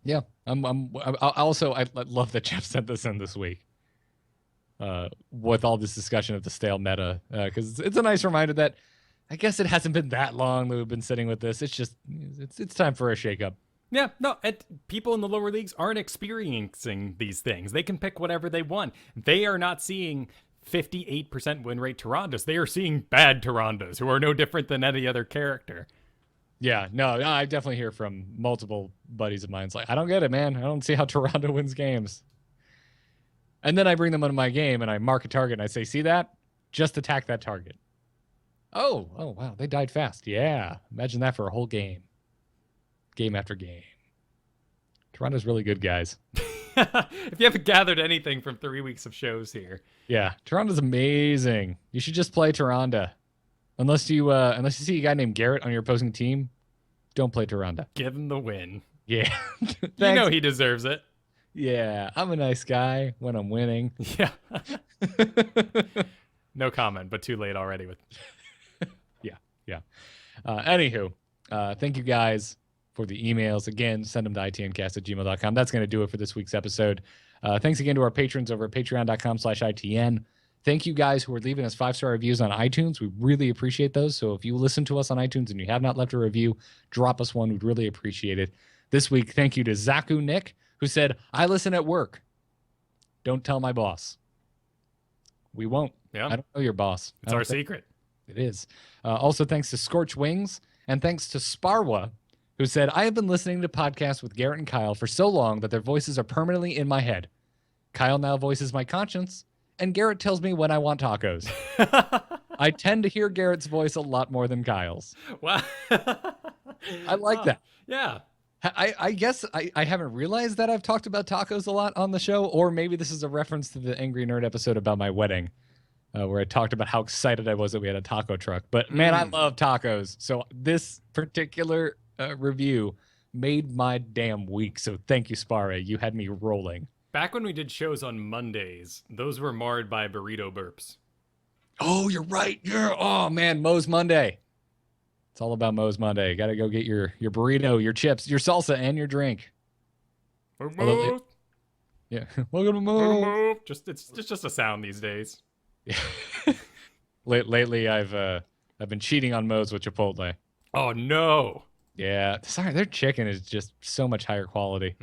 Yeah, I love that Jeff sent this in this week. With all this discussion of the stale meta, because it's a nice reminder that I guess it hasn't been that long that we've been sitting with this. It's just it's time for a shakeup. Yeah, no, people in the lower leagues aren't experiencing these things. They can pick whatever they want. They are not seeing 58% win rate Tyrandos. They are seeing bad Tyrandos who are no different than any other character. Yeah, no, I definitely hear from multiple buddies of mine. It's like, I don't get it, man. I don't see how Tyrande wins games. And then I bring them into my game and I mark a target and I say, see that? Just attack that target. Oh, wow, they died fast. Yeah, imagine that for a whole game. Game after game. Tyrande's really good, guys. If you haven't gathered anything from 3 weeks of shows here. Yeah, Tyrande's amazing. You should just play Tyrande. Unless you see a guy named Garrett on your opposing team, don't play Tyrande. Give him the win. Yeah. You know he deserves it. Yeah, I'm a nice guy when I'm winning. Yeah. No comment, but too late already with... Yeah. Anywho, thank you guys for the emails. Again, send them to itncast@gmail.com. That's going to do it for this week's episode. Thanks again to our patrons over at patreon.com/ITN. Thank you guys who are leaving us 5-star reviews on iTunes. We really appreciate those. So if you listen to us on iTunes and you have not left a review, drop us one. We'd really appreciate it. This week, thank you to Zaku Nick, who said, I listen at work. Don't tell my boss. We won't. Yeah. I don't know your boss. It's our secret. It is. Also, thanks to Scorch Wings and thanks to Sparwa, who said, I have been listening to podcasts with Garrett and Kyle for so long that their voices are permanently in my head. Kyle now voices my conscience, and Garrett tells me when I want tacos. I tend to hear Garrett's voice a lot more than Kyle's. Wow. I like that. Yeah. I guess I haven't realized that I've talked about tacos a lot on the show, or maybe this is a reference to the Angry Nerd episode about my wedding, where I talked about how excited I was that we had a taco truck. But man, I love tacos. So this particular review made my damn week. So thank you, Spara. You had me rolling. Back when we did shows on Mondays, those were marred by burrito burps. Oh, you're right. Oh man, Moe's Monday. It's all about Moe's Monday. Got to go get your burrito, your chips, your salsa, and your drink. Yeah, welcome to Mo. It's just a sound these days. Yeah. Lately, I've been cheating on Moe's with Chipotle. Oh no. Yeah, sorry, their chicken is just so much higher quality.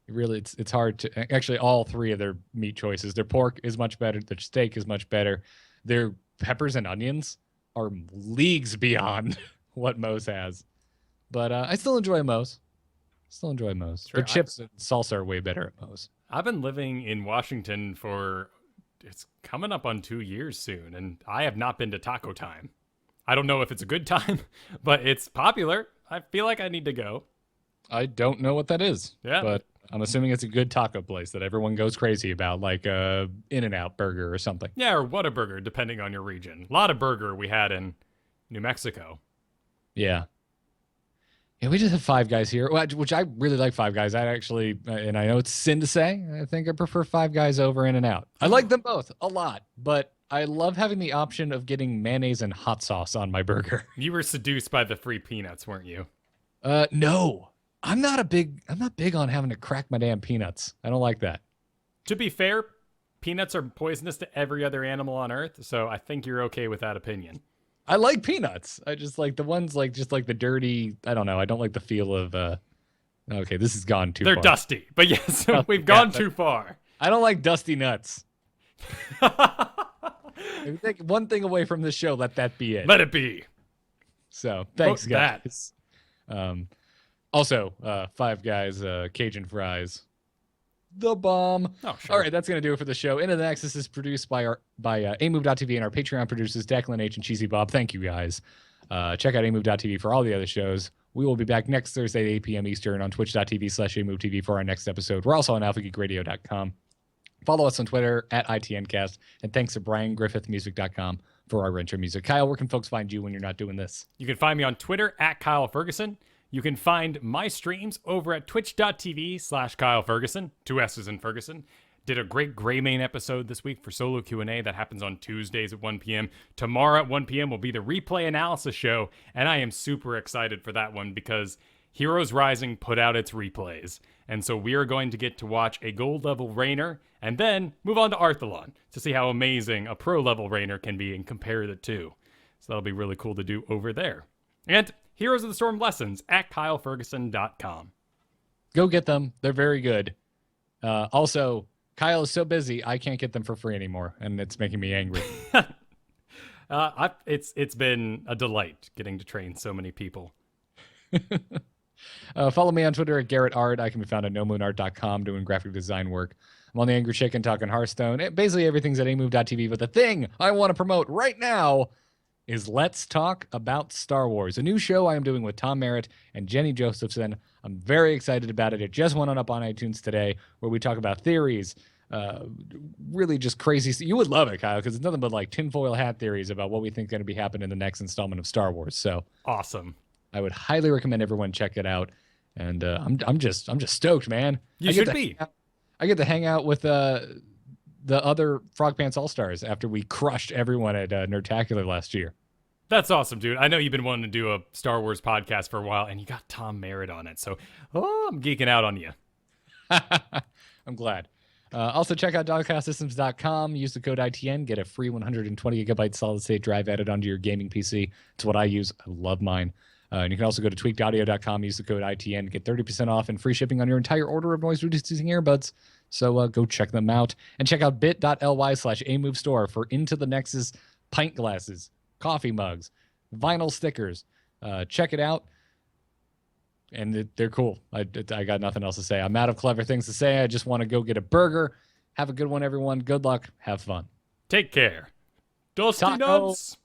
Really, it's hard to actually all three of their meat choices. Their pork is much better. Their steak is much better. Their peppers and onions are leagues beyond what Moe's has. But I still enjoy Moe's. Sure, Their chips and salsa are way better at Moe's. I've been living in Washington for it's coming up on 2 years soon, and I have not been to Taco Time. I don't know if it's a good time, but it's popular. I feel like I need to go. I don't know what that is. Yeah. But I'm assuming it's a good taco place that everyone goes crazy about, like a In-N-Out burger or something. Yeah, or Whataburger, depending on your region. A lot of burger we had in New Mexico. Yeah. Yeah, we just have Five Guys here, which I really like Five Guys. I actually, and I know it's sin to say, I think I prefer Five Guys over In-N-Out. I like them both a lot, but I love having the option of getting mayonnaise and hot sauce on my burger. You were seduced by the free peanuts, weren't you? No. I'm not big on having to crack my damn peanuts. I don't like that. To be fair, peanuts are poisonous to every other animal on Earth, so I think you're okay with that opinion. I like peanuts. I just like the ones just like the dirty, I don't know. I don't like the feel of okay, this has gone too far. They're dusty. But yes, we've gone too far. I don't like dusty nuts. If you take one thing away from this show, let that be it. Let it be. So, thanks Vote that. guys. Also, Five Guys Cajun fries. The bomb. Oh, sure. All right, that's going to do it for the show. Into the Nexus is produced by amove.tv and our Patreon producers, Declan H. and Cheesy Bob. Thank you, guys. Check out amove.tv for all the other shows. We will be back next Thursday at 8 p.m. Eastern on twitch.tv/amovetv for our next episode. We're also on alphageekradio.com. Follow us on Twitter at ITNcast. And thanks to BrianGriffithMusic.com for our intro music. Kyle, where can folks find you when you're not doing this? You can find me on Twitter at Kyle Ferguson. You can find my streams over at twitch.tv/Kyle Ferguson. 2 S's in Ferguson. Did a great Greymane episode this week for solo Q&A. That happens on Tuesdays at 1 p.m. Tomorrow at 1 p.m. will be the replay analysis show. And I am super excited for that one because Heroes Rising put out its replays. And so we are going to get to watch a gold level Rainer and then move on to Arthalon to see how amazing a pro level Rainer can be and compare the two. So that'll be really cool to do over there. And Heroes of the Storm lessons at KyleFerguson.com. Go get them. They're very good. Also, Kyle is so busy, I can't get them for free anymore, and it's making me angry. It's been a delight getting to train so many people. Follow me on Twitter at Garrett Art. I can be found at nomoonart.com doing graphic design work. I'm on the Angry Chicken talking Hearthstone. Basically, everything's at amove.tv, but the thing I want to promote right now is Let's Talk About Star Wars, a new show I am doing with Tom Merritt and Jenny Josephson. I'm very excited about it. It just went up on iTunes today, where we talk about theories, really just crazy. You would love it, Kyle, because it's nothing but like tinfoil hat theories about what we think is going to be happening in the next installment of Star Wars. So awesome. I would highly recommend everyone check it out. And I'm just stoked, man. You should be. I get to hang out with the other Frog Pants All-Stars after we crushed everyone at Nerdtacular last year. That's awesome, dude. I know you've been wanting to do a Star Wars podcast for a while, and you got Tom Merritt on it. So, I'm geeking out on you. I'm glad. Also, check out dogcastsystems.com. Use the code ITN. Get a free 120 gigabyte solid state drive added onto your gaming PC. It's what I use. I love mine. And you can also go to tweakedaudio.com. Use the code ITN. Get 30% off and free shipping on your entire order of noise-reducing earbuds. So go check them out. And check out bit.ly/amovestore for Into the Nexus pint glasses, coffee mugs, vinyl stickers. Check it out. And they're cool. I got nothing else to say. I'm out of clever things to say. I just want to go get a burger. Have a good one, everyone. Good luck. Have fun. Take care. Dusty Taco. nuts.